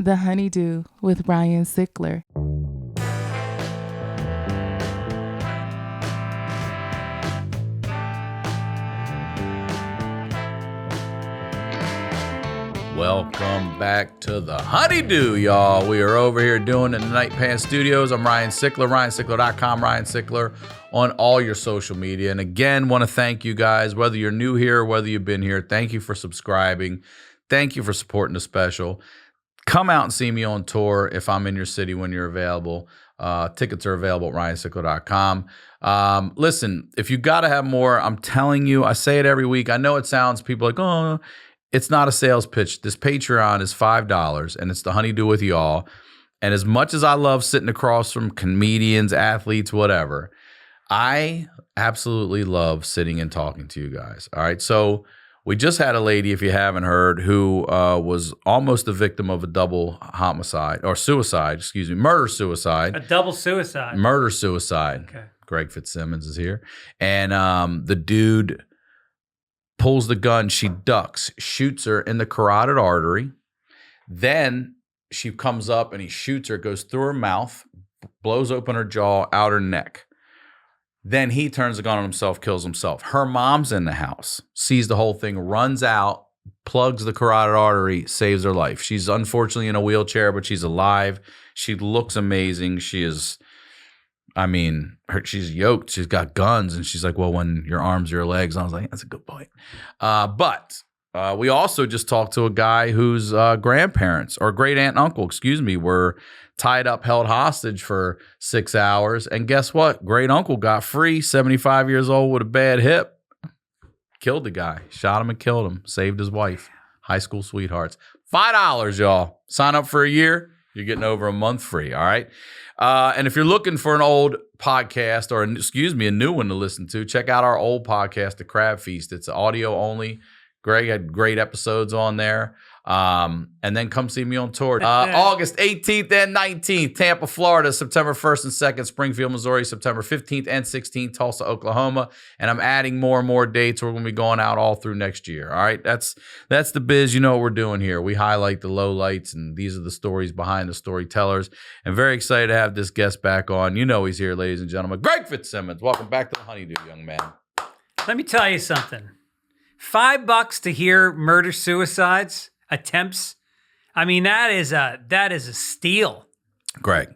The HoneyDew with Ryan Sickler. Welcome back to the HoneyDew, y'all. We are over here doing it in the Night Pants Studios. I'm Ryan Sickler, RyanSickler.com, Ryan Sickler on all your social media. And again, want to thank you guys, whether you're new here or whether you've been here. Thank you for subscribing. Thank you for supporting the special. Come out and see me on tour if I'm in your city when you're available. Tickets are available at RyanSickler.com. Listen, if you got to have more, I'm telling you, I say it every week. I know it sounds, people like, oh, it's not a sales pitch. This Patreon is $5, and it's the HoneyDew with y'all. And as much as I love sitting across from comedians, athletes, whatever, I absolutely love sitting and talking to you guys. All right, so we just had a lady, if you haven't heard, who was almost the victim of a double homicide, or suicide, excuse me, murder-suicide. A double suicide. Murder-suicide. Okay. Greg Fitzsimmons is here. And the dude pulls the gun, she ducks, shoots her in the carotid artery. Then she comes up and he shoots her, goes through her mouth, blows open her jaw, out her neck. Then he turns the gun on himself, kills himself. Her mom's in the house, sees the whole thing, runs out, plugs the carotid artery, saves her life. She's unfortunately in a wheelchair, but she's alive. She looks amazing. She is, I mean, she's yoked. She's got guns. And she's like, well, when your arms are your legs. And I was like, that's a good point. But we also just talked to a guy whose grandparents, or great aunt and uncle, were tied up, held hostage for 6 hours. And guess what? Great uncle got free, 75 years old with a bad hip. Killed the guy, shot him and killed him, saved his wife. High school sweethearts. $5, y'all. Sign up for a year. You're getting over a month free, all right? And if you're looking for an old podcast, or a new one to listen to, check out our old podcast, The Crab Feast. It's audio only. Greg had great episodes on there. And then come see me on tour. August 18th and 19th, Tampa, Florida, September 1st and 2nd, Springfield, Missouri, September 15th and 16th, Tulsa, Oklahoma. And I'm adding more and more dates. We're going to be going out all through next year. All right. That's the biz. You know what we're doing here. We highlight the lowlights, and these are the stories behind the storytellers. And very excited to have this guest back on. You know he's here, ladies and gentlemen. Greg Fitzsimmons. Welcome back to the HoneyDew, young man. Let me tell you something. $5 to hear murder suicides attempts. I mean, that is a steal. Greg,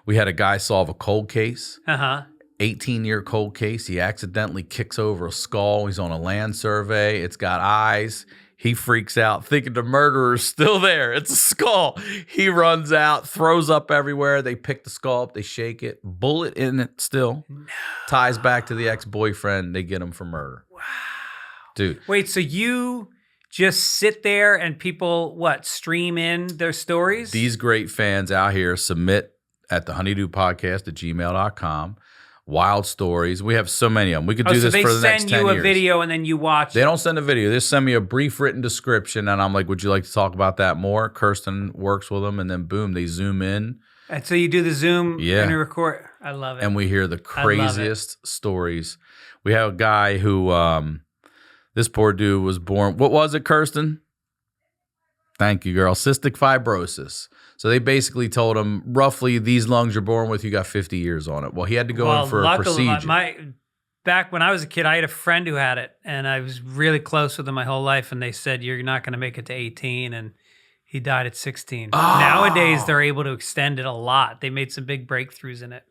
we had a guy solve a cold case. 18-year cold case. He accidentally kicks over a skull. He's on a land survey. It's got eyes. He freaks out, thinking the murderer's still there. It's a skull. He runs out, throws up everywhere. They pick the skull up. They shake it. Bullet in it still. No. Ties back to the ex-boyfriend. They get him for murder. Wow. Dude. Wait, so you just sit there and people, stream in their stories? These great fans out here submit at the honeydewpodcast at gmail.com. Wild stories. We have so many of them. We could do this for the next 10 years. They send you a video and then you watch. They don't send a video. They just send me a brief written description, and I'm like, would you like to talk about that more? Kirsten works with them, and then boom, they zoom in. And so you do the Zoom and you record. I love it. And we hear the craziest stories. We have a guy who... this poor dude was born, what was it, Kirsten? Thank you, girl. Cystic fibrosis. So they basically told him, roughly, these lungs you're born with, you got 50 years on it. Well, he had to go in for a procedure. Back when I was a kid, I had a friend who had it, and I was really close with him my whole life, and they said, you're not going to make it to 18, and he died at 16. Oh. Nowadays, they're able to extend it a lot. They made some big breakthroughs in it.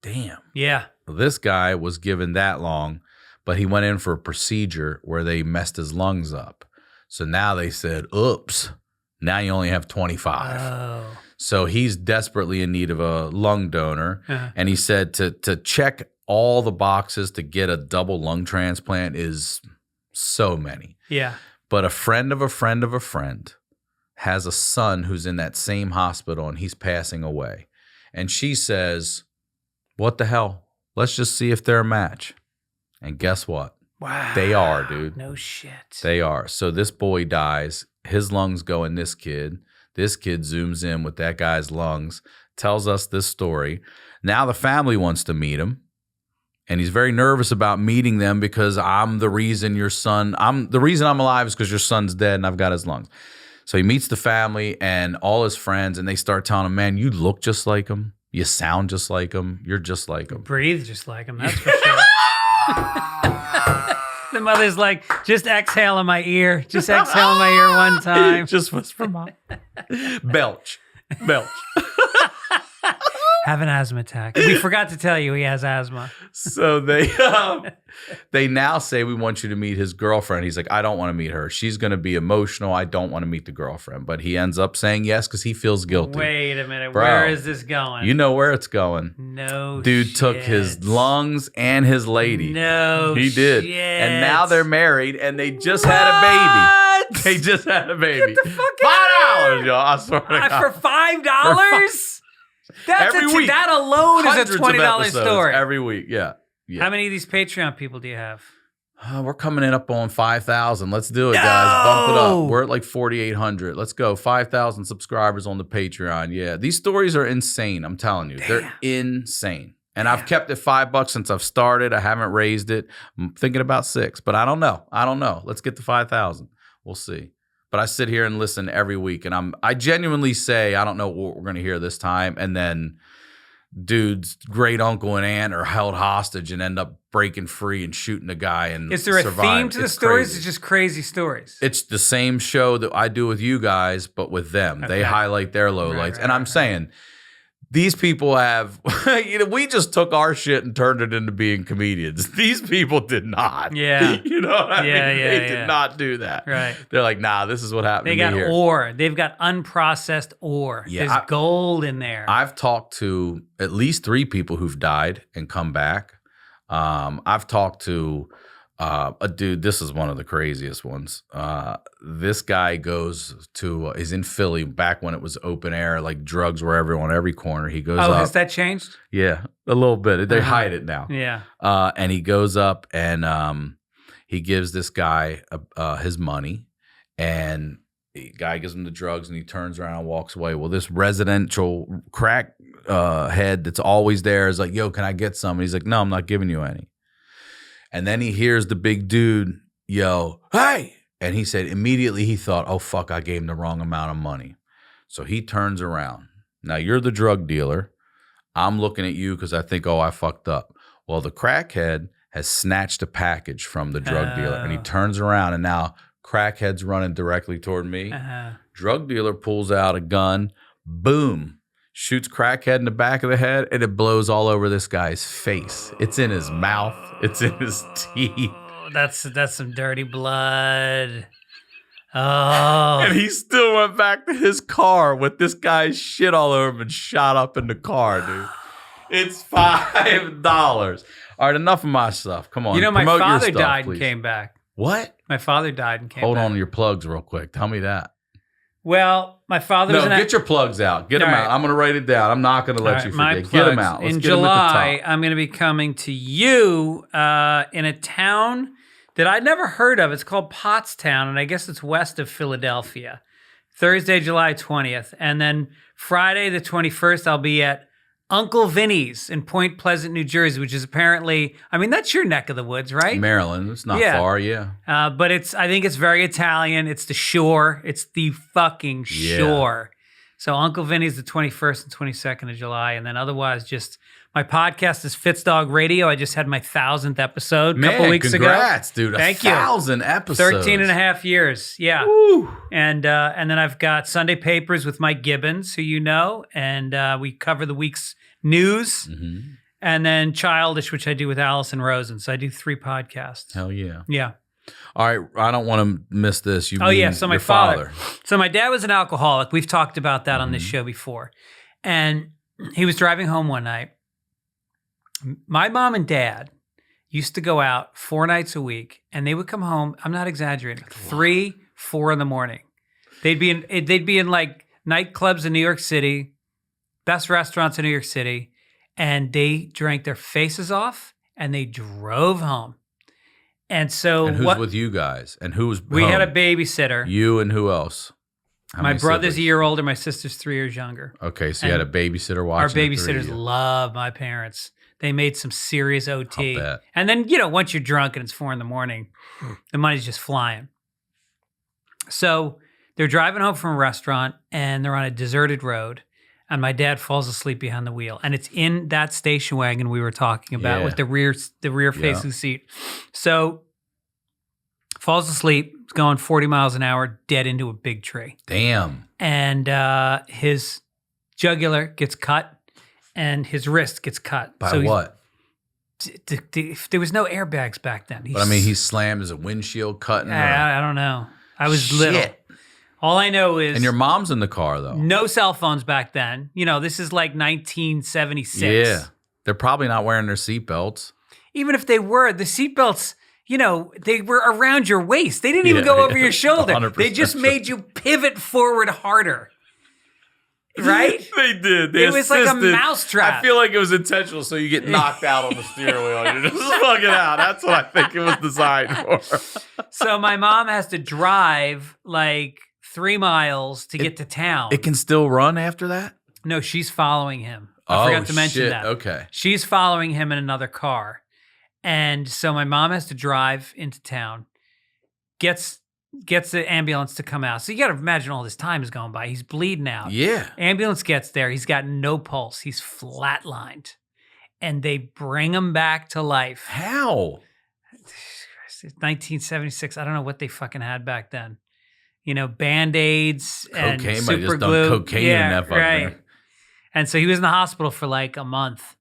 Damn. Yeah. Well, this guy was given that long, but he went in for a procedure where they messed his lungs up. So now they said, oops, now you only have 25. Oh. So he's desperately in need of a lung donor. And he said to check all the boxes to get a double lung transplant is so many. Yeah. But a friend of a friend of a friend has a son who's in that same hospital, and he's passing away. And she says, what the hell? Let's just see if they're a match. And guess what? Wow. They are, dude. No shit. They are. So this boy dies. His lungs go in this kid. This kid zooms in with that guy's lungs, tells us this story. Now the family wants to meet him. And he's very nervous about meeting them because I'm the reason I'm alive is because your son's dead and I've got his lungs. So he meets the family and all his friends, and they start telling him, man, you look just like him. You sound just like him. You're just like him. Breathe just like him, that's for sure. The mother's like, just exhale in my ear. Just exhale in my ear one time. Just whisper, Mom. Belch. Have an asthma attack. We forgot to tell you he has asthma. So they now say, we want you to meet his girlfriend. He's like, I don't want to meet her. She's going to be emotional. I don't want to meet the girlfriend. But he ends up saying yes because he feels guilty. Wait a minute. Bro, where is this going? You know where it's going. No Dude shit. took his lungs and his lady. No He did. shit. And now they're married and they just had a baby. They just had a baby. Get the fuck out of $5, y'all. I swear to God. For $5? That's Every week. That alone Hundreds is a of $20 episodes story. every week. Yeah. How many of these Patreon people do you have? We're coming in up on 5,000. Let's do it, guys. Bump it No! up. We're at like 4,800. Let's go. 5,000 subscribers on the Patreon. Yeah. These stories are insane. I'm telling you. They're insane. And I've kept it $5 since I've started. I haven't raised it. I'm thinking about 6, but I don't know. Let's get to 5,000. We'll see. But I sit here and listen every week, and I genuinely say I don't know what we're going to hear this time, and then dude's great uncle and aunt are held hostage and end up breaking free and shooting a guy and Is there a survive. theme to the It's stories? crazy. It's just crazy stories. It's the same show that I do with you guys, but with them. They Okay. highlight their lowlights, Right, and I'm saying. These people have, we just took our shit and turned it into being comedians. These people did not. Yeah. You know what I mean? Yeah, They did not do that. Right. They're like, nah, this is what happened They to got me here. ore. They've got unprocessed ore. Yeah, There's gold in there. I've talked to at least 3 people who've died and come back. I've talked to a dude. This is one of the craziest ones. This guy is in Philly back when it was open air, like drugs were everywhere on every corner. He goes up. Has that changed? Yeah, a little bit. They hide it now. Yeah. And he goes up and he gives this guy his money, and the guy gives him the drugs, and he turns around and walks away. Well, this residential crack head that's always there is like, yo, can I get some? And he's like, no, I'm not giving you any. And then he hears the big dude yell, hey! And he said immediately he thought, oh, fuck, I gave him the wrong amount of money. So he turns around. Now, you're the drug dealer. I'm looking at you because I think, oh, I fucked up. Well, the crackhead has snatched a package from the drug dealer, and he turns around, and now crackhead's running directly toward me. Drug dealer pulls out a gun. Boom. Shoots crackhead in the back of the head, and it blows all over this guy's face. It's in his mouth. It's in his teeth. Oh, that's some dirty blood. Oh. And he still went back to his car with this guy's shit all over him and shot up in the car, dude. It's $5. All right, enough of my stuff. Come on. You know, my promote your father stuff, died please. and came back. What? My father died and came Hold back. on to your plugs real quick. Tell me that. Well, my father was No, get your plugs out. Get them All out. right. I'm going to write it down. I'm not going to let All you right, my forget. Get them plugs. out. Let's In get 'em at the July, top. I'm going to be coming to you in a town that I'd never heard of. It's called Pottstown, and I guess it's west of Philadelphia. Thursday, July 20th. And then Friday, the 21st, I'll be at Uncle Vinny's in Point Pleasant, New Jersey, which is apparently, I mean, that's your neck of the woods, right? Maryland. It's not Yeah. far, yeah. But I think it's very Italian. It's the shore. It's the fucking shore. So Uncle Vinny's the 21st and 22nd of July. And then otherwise, just my podcast is Fitzdog Radio. I just had my 1,000th episode a couple weeks congrats, ago. dude. Thank you. 1,000 episodes. 13 and a half years. Yeah. Woo. And then I've got Sunday Papers with Mike Gibbons, who you know, and we cover the week's news. Mm-hmm. And then Childish, which I do with Allison Rosen. So I do 3 podcasts. Hell yeah. Yeah. All right, I don't want to miss this. You mean So my your father. So my dad was an alcoholic. We've talked about that on this Mm-hmm. show before. And he was driving home one night. My mom and dad used to go out 4 nights a week, and they would come home. I'm not exaggerating. 3, 4 in the morning. They'd be in like nightclubs in New York City, best restaurants in New York City, and they drank their faces off, and they drove home. And so And who's with you guys? And who was we home? had a babysitter. You and who else? How My many brother's siblings? a year older. My sister's 3 years younger. Okay, so you had a babysitter watching. Our the 3 of babysitters you. love my parents. They made some serious OT. I'll bet. And then, once you're drunk and it's 4 in the morning, the money's just flying. So They're driving home from a restaurant and they're on a deserted road. And my dad falls asleep behind the wheel. And it's in that station wagon we were talking about with the rear facing seat. So falls asleep, going 40 miles an hour, dead into a big tree. Damn. And his jugular gets cut and his wrist gets cut. By what? There was no airbags back then. But I mean, he slammed his windshield cutting. I don't know. I was little. All I know is... And your mom's in the car, though. No cell phones back then. You know, this is like 1976. Yeah. They're probably not wearing their seatbelts. Even if they were, the seatbelts, you know, they were around your waist. They didn't even go over your shoulder. They just made you pivot forward harder. Right? They did. It was like a mousetrap. I feel like it was intentional, so you get knocked out on the steering wheel. You're just fucking out. That's what I think it was designed for. So my mom has to drive like 3 miles to get to town. It can still run after that? No, she's following him. I forgot to mention that. Okay. She's following him in another car. And so my mom has to drive into town, gets the ambulance to come out. So you got to imagine all this time is going by. He's bleeding out. Yeah. Ambulance gets there. He's got no pulse. He's flatlined. And they bring him back to life. How? It's 1976. I don't know what they fucking had back then. You know, Band-Aids and super glue. Cocaine in that fucker. Right. And so he was in the hospital for like a month.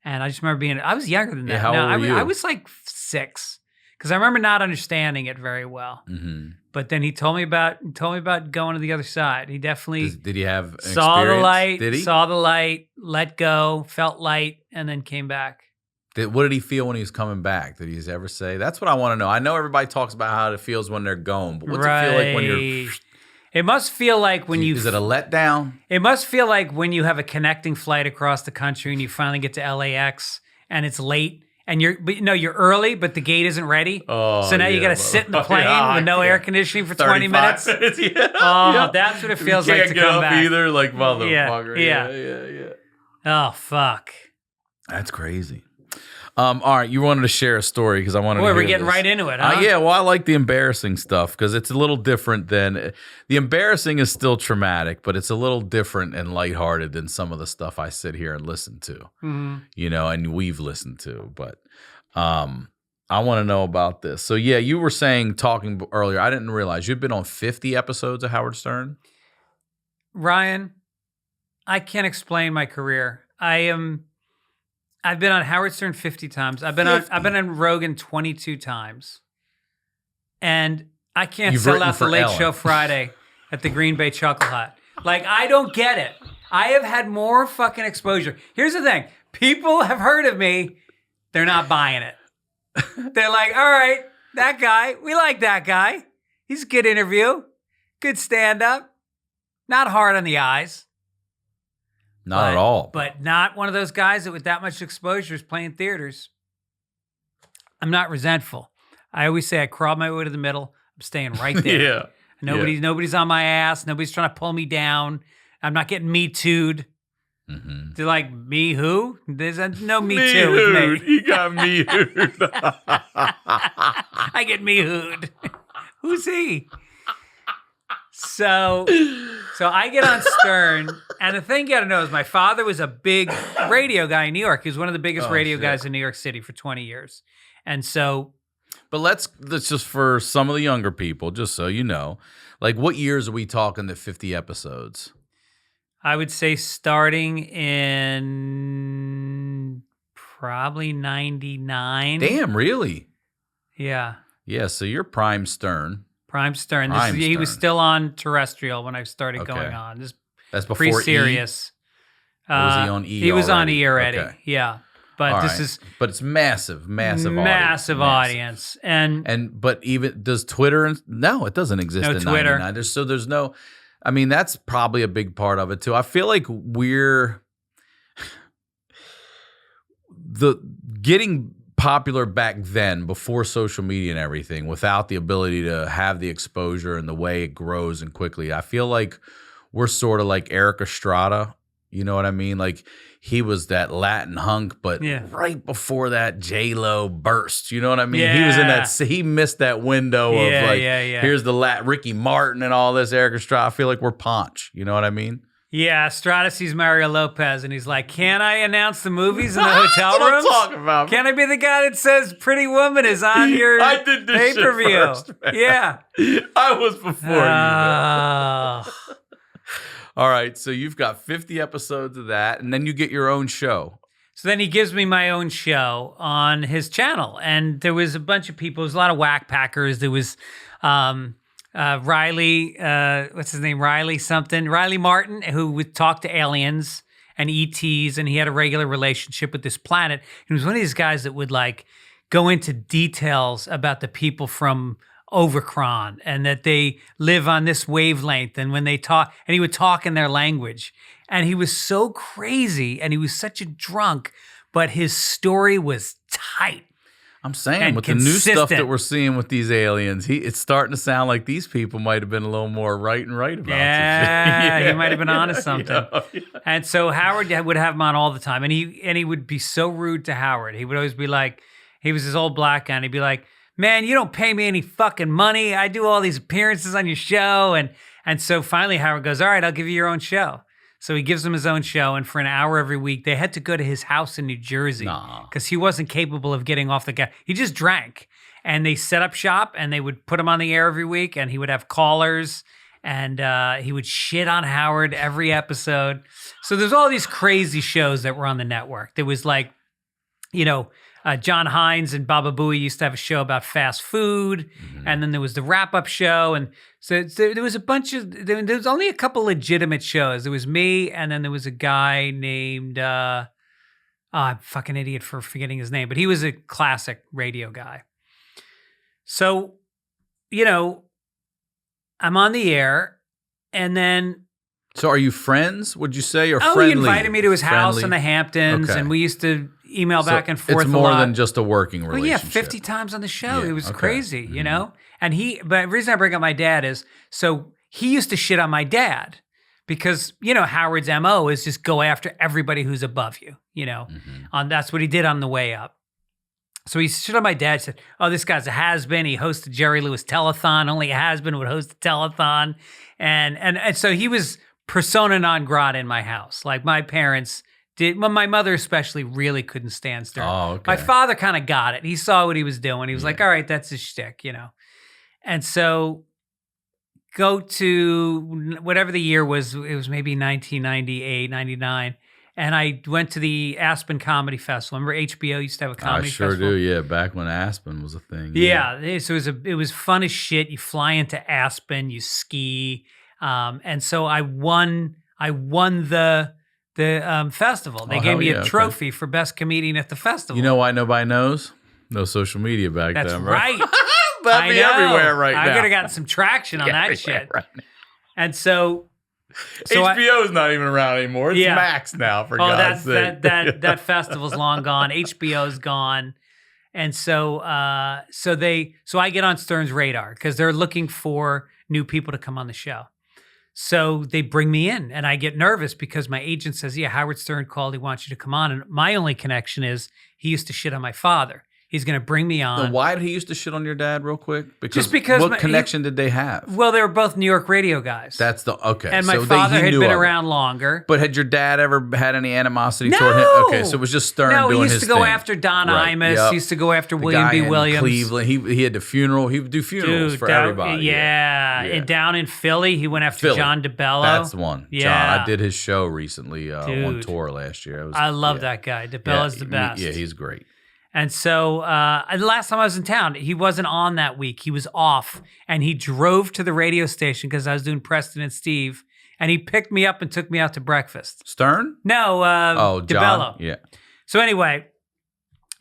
And I just remember I was younger than that. Yeah, how old were you? I was like 6. Because I remember not understanding it very well. Mm-hmm. But then he told me about going to the other side. He definitely did he have an saw experience? the light, Did he? saw the light, let go, felt light, and then came back. What did he feel when he was coming back? Did he ever say? That's what I want to know. I know everybody talks about how it feels when they're going, but what's it feel like when you're... It must feel like when you... Is it a letdown? It must feel like when you have a connecting flight across the country and you finally get to LAX and it's late and you're early, but the gate isn't ready. Oh, so now you got to sit in the plane with no air conditioning for 20 minutes. That's what it feels like to come back. You can't get up either, like motherfucker. Yeah. Oh, fuck. That's crazy. All right, you wanted to share a story because I wanted to hear we're getting this. right into it, huh? Yeah, well, I like the embarrassing stuff because it's a little different than... The embarrassing is still traumatic, but it's a little different and lighthearted than some of the stuff I sit here and listen to, you know, and we've listened to. But I want to know about this. So, yeah, you were talking earlier, I didn't realize you've been on 50 episodes of Howard Stern? Ryan, I can't explain my career. I've been on Howard Stern 50 times. I've been on Rogan 22 times. And I can't sell out the Late Show Friday at the Green Bay Chuckle Hut. Like, I don't get it. I have had more fucking exposure. Here's the thing. People have heard of me. They're not buying it. They're like, all right, that guy, we like that guy. He's a good interview. Good stand-up. Not hard on the eyes. Not at all. But not one of those guys that with that much exposure is playing theaters. I'm not resentful. I always say I crawl my way to the middle. I'm staying right there. Nobody's on my ass. Nobody's trying to pull me down. I'm not getting Me Too'd. Mm-hmm. They're like, me who? There's no Me Too with me. He got Me Hoo'd. I get Me Hoo'd. Who's he? So I get on Stern, and the thing you got to know is my father was a big radio guy in New York. He was one of the biggest radio guys in New York City for 20 years. And so... But let's just for some of the younger people, just so you know, like what years are we talking the 50 episodes? I would say starting in probably 99. Damn, really? Yeah. Yeah, so you're Prime Stern. Prime Stern. He was still on terrestrial when I started going on. That's before pre-serious. Or was he on E? He was on E already. Okay. Yeah. But But it's massive audience. But even does Twitter? No, it doesn't exist in Twitter. 99. There's no. I mean, that's probably a big part of it too. I feel like we're getting popular back then before social media and everything without the ability to have the exposure and the way it grows and quickly. I feel like we're sort of like Eric Estrada You know what I mean? Like he was that Latin hunk, but right before that J-Lo burst. You know what I mean? He was in that. He missed that window of here's the Ricky Martin and all this. Eric Estrada. I feel like we're Ponch. You know what I mean? Yeah, Estrada sees Mario Lopez and he's like, "Can I announce the movies in the hotel rooms? Talking about. Can I be the guy that says Pretty Woman is on your I did this pay-per-view?" First, yeah, I was before you. All right, so you've got 50 episodes of that, and then you get your own show. So then he gives me my own show on his channel, and there was a bunch of people. There was a lot of whack packers. There was Riley, what's his name? Riley Martin, who would talk to aliens and ETs, and he had a regular relationship with this planet. He was one of these guys that would like go into details about the people from Overcron and that they live on this wavelength. And when they talk, and he would talk in their language. And he was so crazy and he was such a drunk, but his story was tight. I'm saying with the new stuff that we're seeing with these aliens, it's starting to sound like these people might have been a little more right about yeah, he might have been onto something. Yeah. And so Howard would have him on all the time, and he would be so rude to Howard. He would always be like, he was this old black guy, and he'd be like, "Man, you don't pay me any fucking money. I do all these appearances on your show." And so finally Howard goes, "All right, I'll give you your own show." So he gives him his own show, and for an hour every week, they had to go to his house in New Jersey because he wasn't capable of getting off the gas. He just drank, and they set up shop, and they would put him on the air every week, and he would have callers, and he would shit on Howard every episode. So there's all these crazy shows that were on the network. There was like, John Hines and Baba Booey used to have a show about fast food, and then there was the wrap-up show, and so there was a bunch of, there was only a couple legitimate shows. There was me, and then there was a guy named, I'm a fucking idiot for forgetting his name, but he was a classic radio guy. So, I'm on the air, and then... So are you friends, would you say, or friendly? He invited me to his house in the Hamptons, and we used to email back and forth. It's more than just a working relationship. Well, yeah, 50 times on the show. It was crazy, And but the reason I bring up my dad is, so he used to shit on my dad because, Howard's MO is just go after everybody who's above you, that's what he did on the way up. So he shit on my dad, said, "Oh, this guy's a has-been. He hosted Jerry Lewis Telethon. Only a has-been would host a telethon." And so he was persona non grata in my house. Like my parents did, my mother especially really couldn't stand Stern. Oh, okay. My father kind of got it. He saw what he was doing. He was like, all right, that's his shtick, And so go to whatever the year was, it was maybe 1998, 99. And I went to the Aspen Comedy Festival. Remember HBO used to have a comedy festival? I sure do, yeah. Back when Aspen was a thing. Yeah. So it was fun as shit. You fly into Aspen, you ski. And so I won the festival. They gave me a trophy for best comedian at the festival. You know why nobody knows? No social media back then, right? That's right. That'd be everywhere right now. I could have gotten some traction on that shit. Right now. And so HBO's not even around anymore. It's Max now, for God's sake. That festival's long gone. HBO's gone. And so I get on Stern's radar because they're looking for new people to come on the show. So they bring me in, and I get nervous because my agent says, "Yeah, Howard Stern called. He wants you to come on." And my only connection is he used to shit on my father. He's going to bring me on. Then why did he used to shit on your dad real quick? Just because what connection did they have? Well, they were both New York radio guys. That's okay. And my father had been around longer. But had your dad ever had any animosity toward him? Okay, so it was just Stern doing his thing. No, he used to go after Don Imus. He used to go after William B. Williams. Cleveland. He had the funeral. He would do funerals for everybody. Yeah. And down in Philly, he went after John DeBello. That's the one. Yeah. John, I did his show recently on tour last year. I love that guy. DeBello's the best. Yeah, he's great. And so the last time I was in town, he wasn't on that week. He was off, and he drove to the radio station because I was doing Preston and Steve, and he picked me up and took me out to breakfast. Stern? No, DeBello. John? Yeah. So anyway,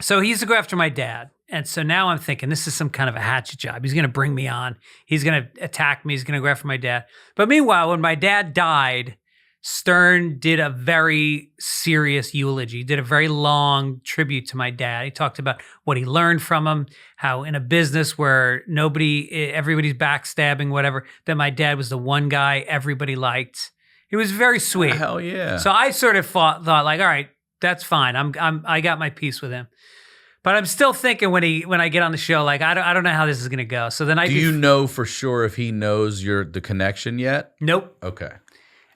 he used to go after my dad. And so now I'm thinking this is some kind of a hatchet job. He's going to bring me on. He's going to attack me. He's going to go after my dad. But meanwhile, when my dad died, Stern did a very serious eulogy, did a very long tribute to my dad. He talked about what he learned from him, how in a business where everybody's backstabbing, whatever, that my dad was the one guy everybody liked. He was very sweet. Hell yeah. So I sort of thought like, all right, that's fine. I got my piece with him. But I'm still thinking when I get on the show, like I don't know how this is gonna go. So the night do you know for sure if he knows the connection yet? Nope. Okay.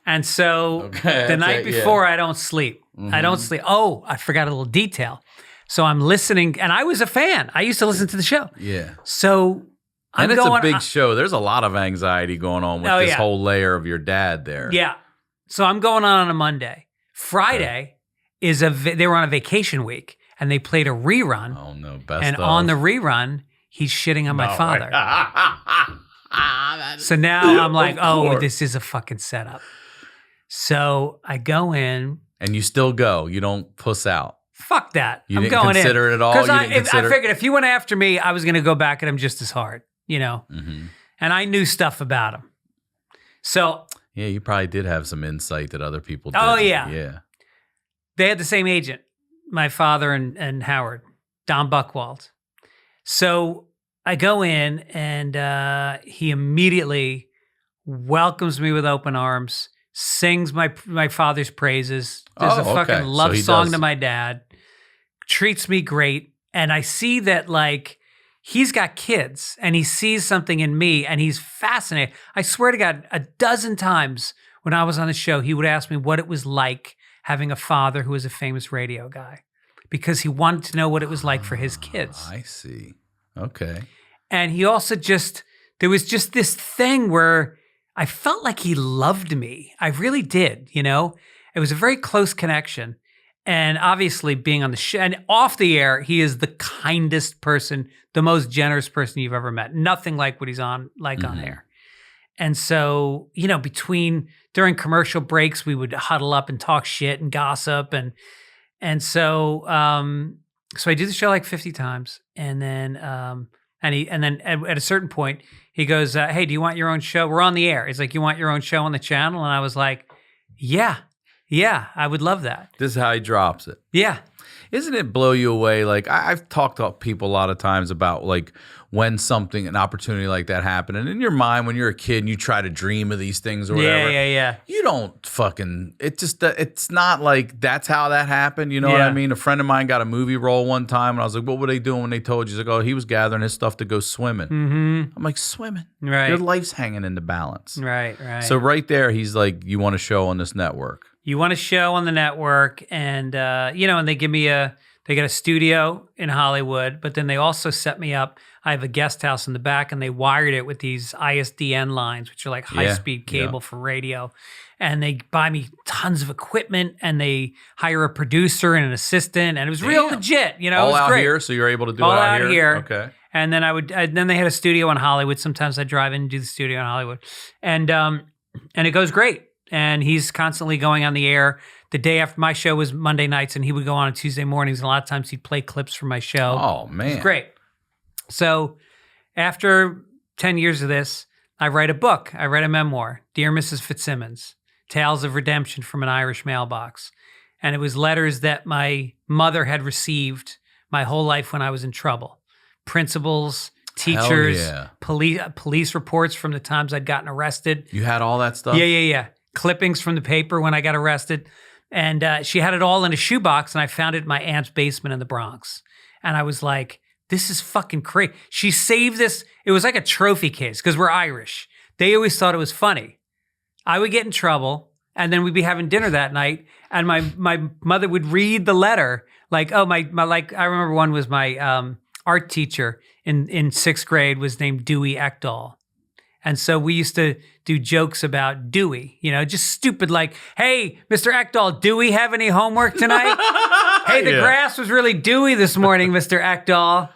And so the night before, I don't sleep. I don't sleep. Oh, I forgot a little detail. So I'm listening, and I was a fan. I used to listen to the show. Yeah. So I'm and it's going, a big show. There's a lot of anxiety going on with this whole layer of your dad there. Yeah. So I'm going on a Monday. Friday they were on a vacation week, and they played a rerun. Oh no, on the rerun, he's shitting on my father. So now I'm like, oh, this is a fucking setup. So I go in. And you still go. You don't puss out. Fuck that. I'm going in. You didn't consider it at all? Because I figured if he went after me, I was going to go back at him just as hard, you know? Mm-hmm. And I knew stuff about him. So. Yeah, you probably did have some insight that other people did. Oh, yeah. Yeah. They had the same agent, my father and Howard, Don Buchwald. So I go in and he immediately welcomes me with open arms, sings my father's praises. There's a fucking love song to my dad. Treats me great. And I see that like he's got kids and he sees something in me and he's fascinated. I swear to God, a dozen times when I was on the show, he would ask me what it was like having a father who was a famous radio guy because he wanted to know what it was like for his kids. I see. Okay. And he also there was just this thing where I felt like he loved me. I really did, you know? It was a very close connection. And obviously being on the show and off the air, he is the kindest person, the most generous person you've ever met. Nothing like what he's on air. And so, you know, during commercial breaks, we would huddle up and talk shit and gossip. And so I do the show like 50 times. And then, and then at a certain point, he goes, hey, do you want your own show? We're on the air. He's like, you want your own show on the channel? And I was like, yeah, I would love that. This is how he drops it. Yeah. Isn't it blow you away? Like I've talked to people a lot of times about like when an opportunity like that happened. And in your mind, when you're a kid and you try to dream of these things or whatever. Yeah. You don't fucking, it's not like that's how that happened. You know what I mean? A friend of mine got a movie role one time and I was like, what were they doing when they told you? He's like, oh, he was gathering his stuff to go swimming. Mm-hmm. I'm like, swimming? Right. Your life's hanging in the balance. Right. So right there, he's like, you want a show on this network. You want a show on the network and, and they give me they got a studio in Hollywood, but then they also set me up. I have a guest house in the back and they wired it with these ISDN lines, which are like high-speed cable for radio. And they buy me tons of equipment and they hire a producer and an assistant. And it was real legit, you know, all it was out great. Here, so you're able to do all it out here. Okay. And then then they had a studio in Hollywood. Sometimes I drive in and do the studio in Hollywood. And it goes great. And he's constantly going on the air. The day after my show was Monday nights, and he would go on Tuesday mornings. And a lot of times he'd play clips from my show. Oh, man. It was great. So after 10 years of this, I write a book. I write a memoir, Dear Mrs. Fitzsimmons, Tales of Redemption from an Irish Mailbox. And it was letters that my mother had received my whole life when I was in trouble. Principals, teachers, police reports from the times I'd gotten arrested. You had all that stuff? Yeah. Clippings from the paper when I got arrested. And she had it all in a shoebox, and I found it in my aunt's basement in the Bronx. And I was like, this is fucking crazy. She saved this. It was like a trophy case because we're Irish. They always thought it was funny. I would get in trouble, and then we'd be having dinner that night, and my mother would read the letter. Like, oh, my like I remember one was my art teacher in sixth grade was named Dewey Ekdahl. And so we used to do jokes about Dewey, you know, just stupid like, hey, Mr. Ekdahl, do we have any homework tonight? Hey, the grass was really dewy this morning, Mr. Ekdahl.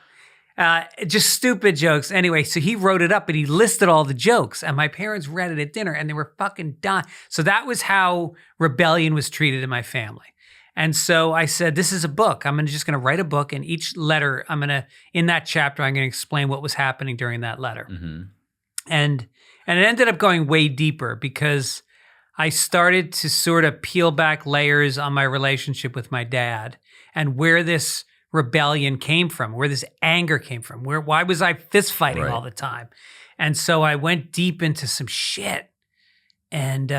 Just stupid jokes. Anyway, so he wrote it up and he listed all the jokes. And my parents read it at dinner and they were fucking dying. So that was how rebellion was treated in my family. And so I said, this is a book. I'm just going to write a book. And each letter, in that chapter, I'm going to explain what was happening during that letter. Mm-hmm. And it ended up going way deeper because I started to sort of peel back layers on my relationship with my dad and where this rebellion came from, where this anger came from, why was I fist fighting all the time? And so I went deep into some shit. And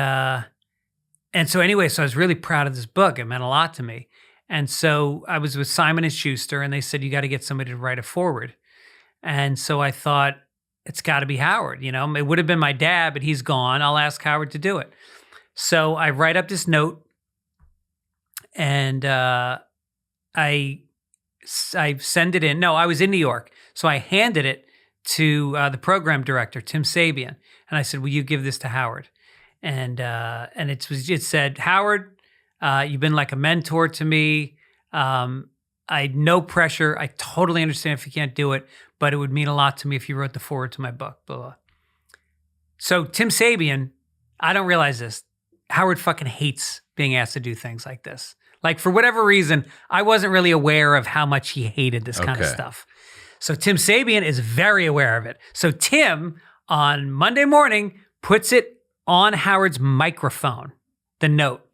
so anyway, so I was really proud of this book. It meant a lot to me. And so I was with Simon & Schuster, and they said, you got to get somebody to write a foreword. And so I thought, it's got to be Howard. You know, it would have been my dad, but he's gone. I'll ask Howard to do it. So I write up this note, and I send it in. No, I was in New York. So I handed it to the program director, Tim Sabian. And I said, will you give this to Howard? And it said, Howard, you've been like a mentor to me. No pressure. I totally understand if you can't do it, but it would mean a lot to me if you wrote the foreword to my book, blah, blah. So Tim Sabian, I don't realize this. Howard fucking hates being asked to do things like this. Like, for whatever reason, I wasn't really aware of how much he hated this kind of stuff. So Tim Sabian is very aware of it. So Tim, on Monday morning, puts it on Howard's microphone, the note.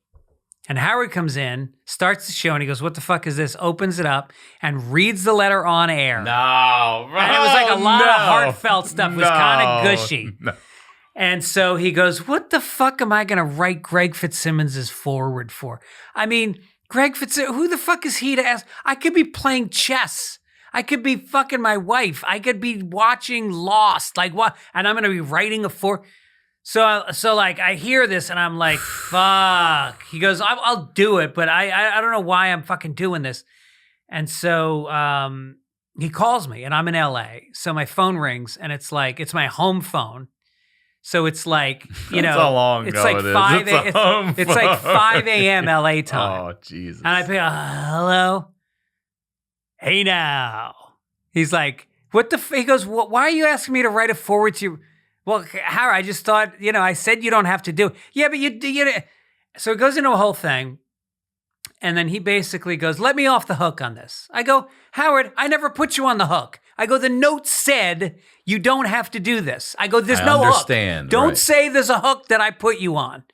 And Howard comes in, starts the show, and he goes, what the fuck is this? Opens it up and reads the letter on air. No. And it was like a lot of heartfelt stuff. It was kind of gushy. No. And so he goes, what the fuck am I going to write Greg Fitzsimmons' foreword for? I mean, Greg Fitzsimmons, who the fuck is he to ask? I could be playing chess. I could be fucking my wife. I could be watching Lost. Like, what? And I'm going to be writing a foreword. So like, I hear this and I'm like, fuck. He goes, I'll do it, but I don't know why I'm fucking doing this. And so he calls me, and I'm in LA. So my phone rings, and it's like, it's my home phone. So it's like, you know, how long it's ago like it is. 5 it's like 5 a.m. LA time. Oh, Jesus. And I pick up, hello? Hey now. He's like, what the he goes, why are you asking me to write a foreword to you? Well, Howard, I just thought, you know, I said you don't have to do it. Yeah, but you so it goes into a whole thing. And then he basically goes, let me off the hook on this. I go, Howard, I never put you on the hook. I go, the note said you don't have to do this. I go, there's no hook. Don't say there's a hook that I put you on.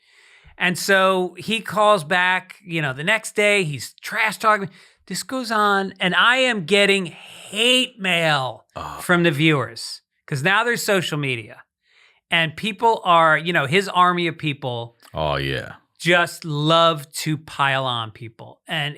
And so he calls back, you know, the next day, he's trash talking. This goes on, and I am getting hate mail from the viewers, because now there's social media. And people are, you know, his army of people. Oh, yeah. Just love to pile on people. And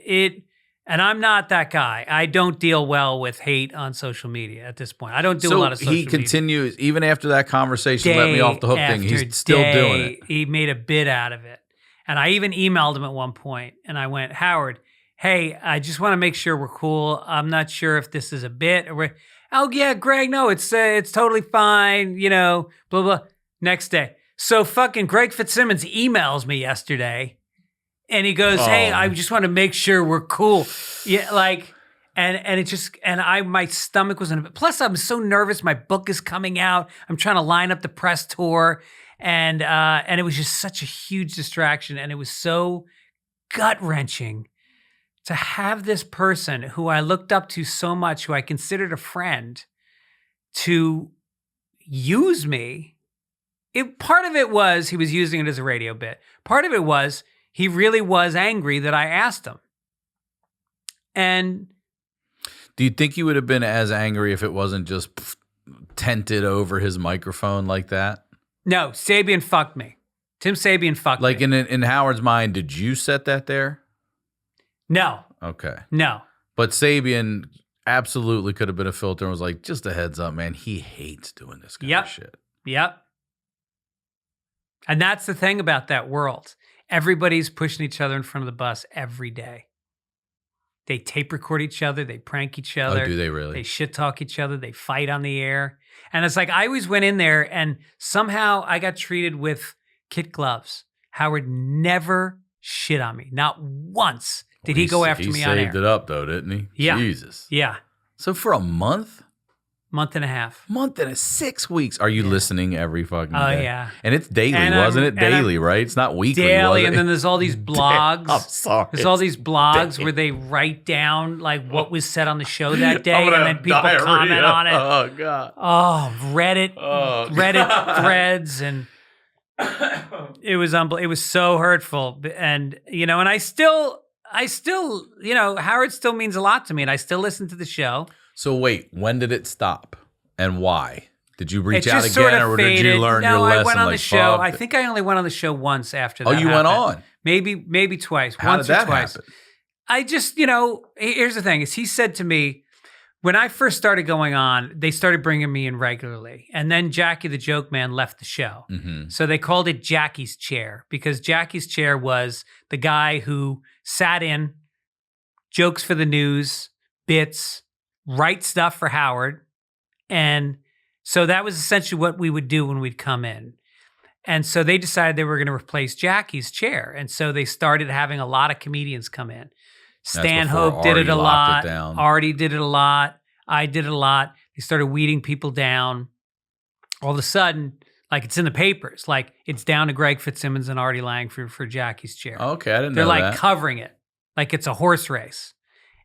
I'm not that guy. I don't deal well with hate on social media at this point. I don't do a lot of social media. So he continues, even after that conversation, let me off the hook thing, he's still doing it. He made a bit out of it. And I even emailed him at one point, and I went, Howard, hey, I just want to make sure we're cool. I'm not sure if this is a bit or oh yeah, Greg, no, it's totally fine, you know, blah, blah. Next day. So fucking Greg Fitzsimmons emails me yesterday, and he goes, hey, I just want to make sure we're cool. Yeah, like, and it just, my stomach was in a bit. Plus, I'm so nervous. My book is coming out. I'm trying to line up the press tour, and it was just such a huge distraction, and it was so gut-wrenching to have this person who I looked up to so much, who I considered a friend, to use me. Part of it was he was using it as a radio bit. Part of it was he really was angry that I asked him. And do you think he would have been as angry if it wasn't just tented over his microphone like that? No, Sabian fucked me. Tim Sabian fucked me. Like in Howard's mind, did you set that there? No. Okay. No. But Sabian absolutely could have been a filter and was like, just a heads up, man. He hates doing this kind of shit. Yep. And that's the thing about that world. Everybody's pushing each other in front of the bus every day. They tape record each other. They prank each other. Oh, do they really? They shit talk each other. They fight on the air. And it's like, I always went in there and somehow I got treated with kid gloves. Howard never shit on me. Not once did he go after me on air. He saved it up though, didn't he? Yeah. Jesus. Yeah. So for a month? Month and a half. 6 weeks. Are you listening every fucking day? Oh, yeah. And it's daily, wasn't it? Daily, right? It's not weekly, daily, was it? and then there's all these blogs. I'm sorry. There's all these blogs where they write down like what was said on the show that day, and then people comment on it. Oh, God. Oh, Reddit threads, and it was it was so hurtful. And, you know, and I still, you know, Howard still means a lot to me, and I still listen to the show. So wait, when did it stop and why? Did you reach out again, sort of or faded. did you learn your No, lesson? I went on like, the show. fuck? I think I only went on the show once after that. Oh, you went on? maybe twice. How once did or that twice. happen? I just, here's the thing: is he said to me when I first started going on, they started bringing me in regularly, and then Jackie the Joke Man left the show, so they called it Jackie's Chair because Jackie's Chair was the guy who sat in, jokes for the news, bits, write stuff for Howard, and so that was essentially what we would do when we'd come in. And so they decided they were going to replace Jackie's chair. And so they started having a lot of comedians come in. Stanhope did it a lot. Artie did it a lot. I did it a lot. They started weeding people down. All of a sudden, like it's in the papers, like it's down to Greg Fitzsimmons and Artie Lang for Jackie's chair. Okay, I didn't know They're like that. covering it, like it's a horse race.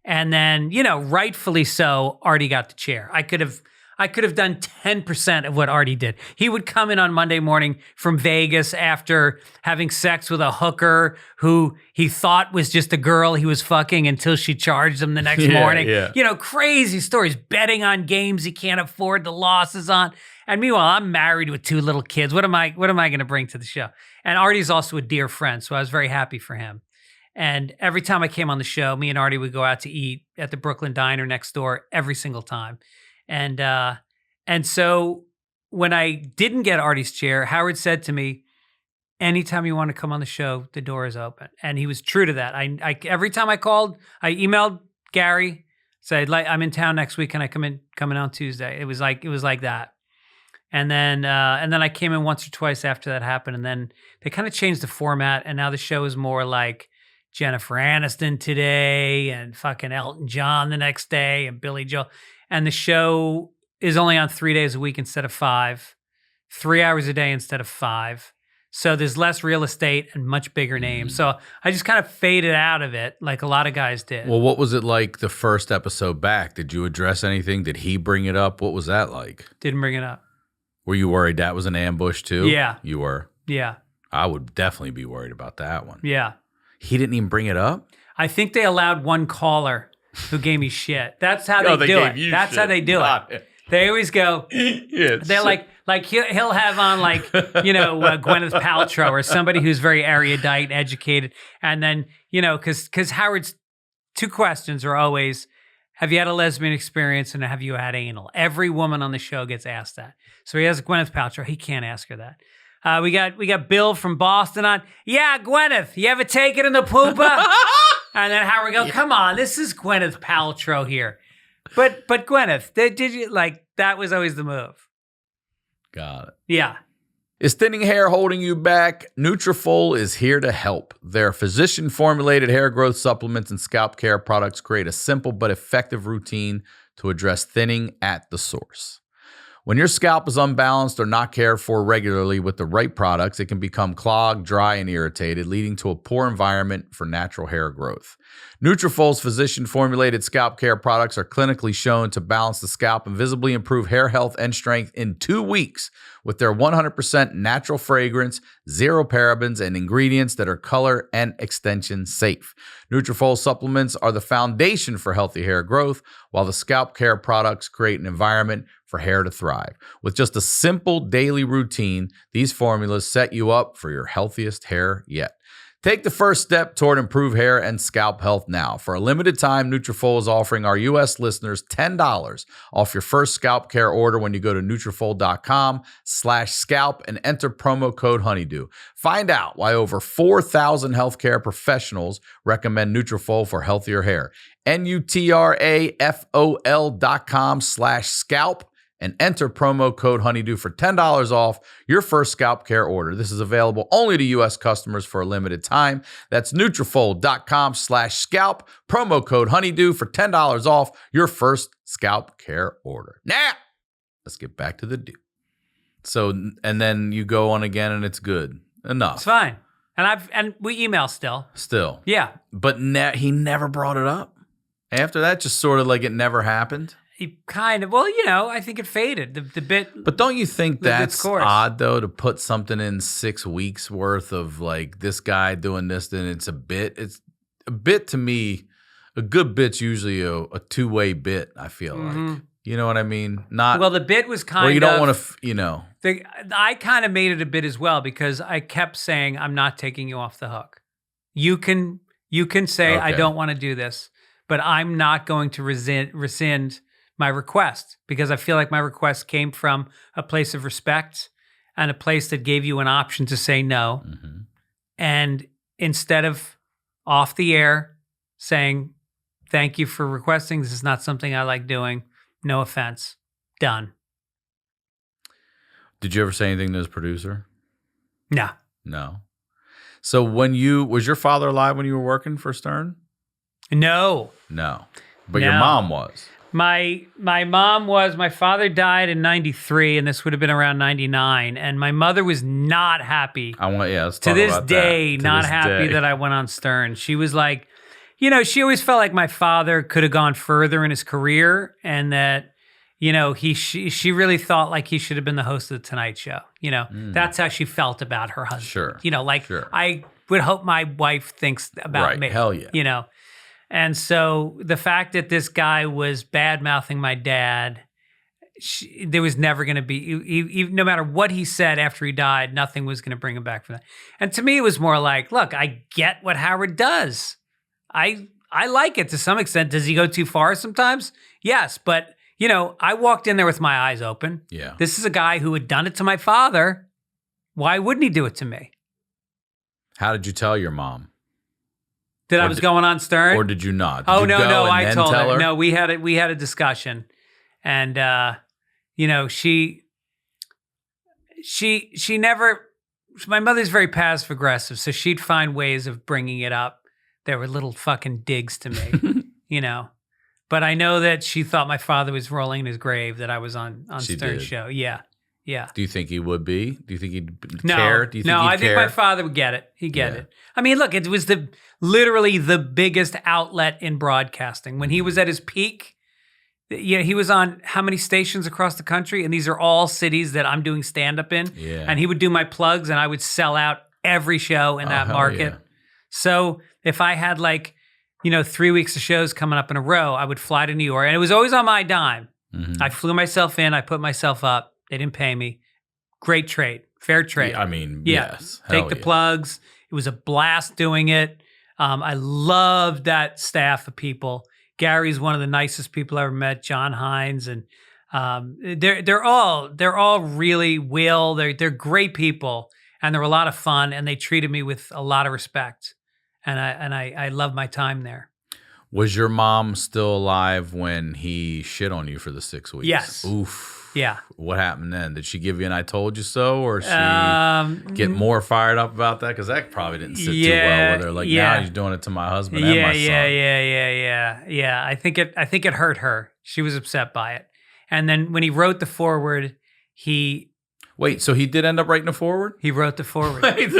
And then, rightfully so, Artie got the chair. I could have done 10% of what Artie did. He would come in on Monday morning from Vegas after having sex with a hooker who he thought was just a girl he was fucking until she charged him the next morning. Yeah. Crazy stories, betting on games he can't afford the losses on. And meanwhile, I'm married with 2 little kids. What am I going to bring to the show? And Artie's also a dear friend, so I was very happy for him. And every time I came on the show, me and Artie would go out to eat at the Brooklyn Diner next door every single time. And so when I didn't get Artie's chair, Howard said to me, anytime you want to come on the show, the door is open. And he was true to that. I every time I called, I emailed Gary, said, I'm in town next week. Can I come in on Tuesday? It was like that. And then I came in once or twice after that happened. And then they kind of changed the format. And now the show is more like Jennifer Aniston today and fucking Elton John the next day and Billy Joel. And the show is only on 3 days a week instead of 5, 3 hours a day instead of 5. So there's less real estate and much bigger names. So I just kind of faded out of it like a lot of guys did. Well, what was it like the first episode back? Did you address anything? Did he bring it up? What was that like? Didn't bring it up. Were you worried that was an ambush too? Yeah. You were? Yeah. I would definitely be worried about that one. Yeah. He didn't even bring it up? I think they allowed one caller who gave me shit. That's how they do it. That's how they do it. They always go, they're like he'll have on Gwyneth Paltrow or somebody who's very erudite, educated. And then, because Howard's 2 questions are always, have you had a lesbian experience and have you had anal? Every woman on the show gets asked that. So he has Gwyneth Paltrow. He can't ask her that. We got Bill from Boston on. Yeah, Gwyneth, you ever take it in the pooper? And then Howard go, come on, this is Gwyneth Paltrow here. But Gwyneth, did you that was always the move. Got it. Yeah. Is thinning hair holding you back? Nutrafol is here to help. Their physician-formulated hair growth supplements and scalp care products create a simple but effective routine to address thinning at the source. When your scalp is unbalanced or not cared for regularly with the right products, it can become clogged, dry, and irritated, leading to a poor environment for natural hair growth. Nutrafol's physician-formulated scalp care products are clinically shown to balance the scalp and visibly improve hair health and strength in 2 weeks with their 100% natural fragrance, 0 parabens, and ingredients that are color and extension safe. Nutrafol supplements are the foundation for healthy hair growth, while the scalp care products create an environment for hair to thrive. With just a simple daily routine, these formulas set you up for your healthiest hair yet. Take the first step toward improved hair and scalp health now. For a limited time, Nutrafol is offering our U.S. listeners $10 off your first scalp care order when you go to Nutrafol.com/scalp and enter promo code HoneyDew. Find out why over 4,000 healthcare professionals recommend Nutrafol for healthier hair. Nutrafol.com/scalp and enter promo code HoneyDew for $10 off your first scalp care order. This is available only to U.S. customers for a limited time. That's Nutrafol.com/scalp, promo code HoneyDew for $10 off your first scalp care order. Now, let's get back to the do. So, and then you go on again and it's good. Enough. It's fine. And we email still. Still. Yeah. But he never brought it up. After that, just sort of like it never happened. He kind of, I think it faded. The bit. But don't you think that's odd, though, to put something in 6 weeks worth of like this guy doing this, then it's a bit? It's a bit to me, a good bit's usually a 2-way bit, I feel like. You know what I mean? The bit was kind of. Well, you don't want to, I kind of made it a bit as well because I kept saying, I'm not taking you off the hook. You can say, I Okay. don't want to do this, but I'm not going to rescind my request because I feel like my request came from a place of respect and a place that gave you an option to say no. Mm-hmm. And instead of off the air saying, thank you for requesting, this is not something I like doing, no offense, done. Did you ever say anything to his producer? No. No. So was your father alive when you were working for Stern? No. No. But No. your mom was. My mom was. My father died in 93, and this would have been around 99. And my mother was not happy. Let's To talk this about day, that. not happy that I went on Stern. She was like, she always felt like my father could have gone further in his career, and that, she really thought like he should have been the host of the Tonight Show. That's how she felt about her husband. Sure. Sure. I would hope my wife thinks about me. Hell yeah. And so the fact that this guy was bad mouthing my dad, there was never going to be, no matter what he said after he died, nothing was going to bring him back from that. And to me, it was more like, look, I get what Howard does. I like it to some extent. Does he go too far sometimes? Yes. But, I walked in there with my eyes open. Yeah. This is a guy who had done it to my father. Why wouldn't he do it to me? How did you tell your mom? That I was going on Stern? Or did you not? Did Oh, you no, go no, and I then told tell her. No, we had a discussion. And, she never, my mother's very passive aggressive, so she'd find ways of bringing it up. There were little fucking digs to me, But I know that she thought my father was rolling in his grave that I was on Stern's show. Yeah. Yeah. Do you think he would be? Do you think he'd No, care? Do you think no, he'd I think care? my father would get it. He'd get Yeah. it. I mean, look, it was literally the biggest outlet in broadcasting. When he was at his peak, he was on how many stations across the country? And these are all cities that I'm doing stand-up in. Yeah. And he would do my plugs and I would sell out every show in that hell market. yeah. So if I had 3 weeks of shows coming up in a row, I would fly to New York. And it was always on my dime. Mhm. I flew myself in. I put myself up. They didn't pay me. Great trade. Fair trade. I mean, Yeah. yes. Take Hell the yeah. plugs. It was a blast doing it. I loved that staff of people. Gary's one of the nicest people I ever met. John Hines, and they're all really Will. They're great people, and they're a lot of fun. And they treated me with a lot of respect, and I love my time there. Was your mom still alive when he shit on you for the 6 weeks? Yes. Oof. Yeah. What happened then? Did she give you an "I told you so," or she get Mm. more fired up about that? Because that probably didn't sit too well with her. Like, now he's doing it to my husband and my son. Yeah. I think it hurt her. She was upset by it. And then when he wrote the foreword, Wait, so he did end up writing a forward? he wrote the foreword. Wait,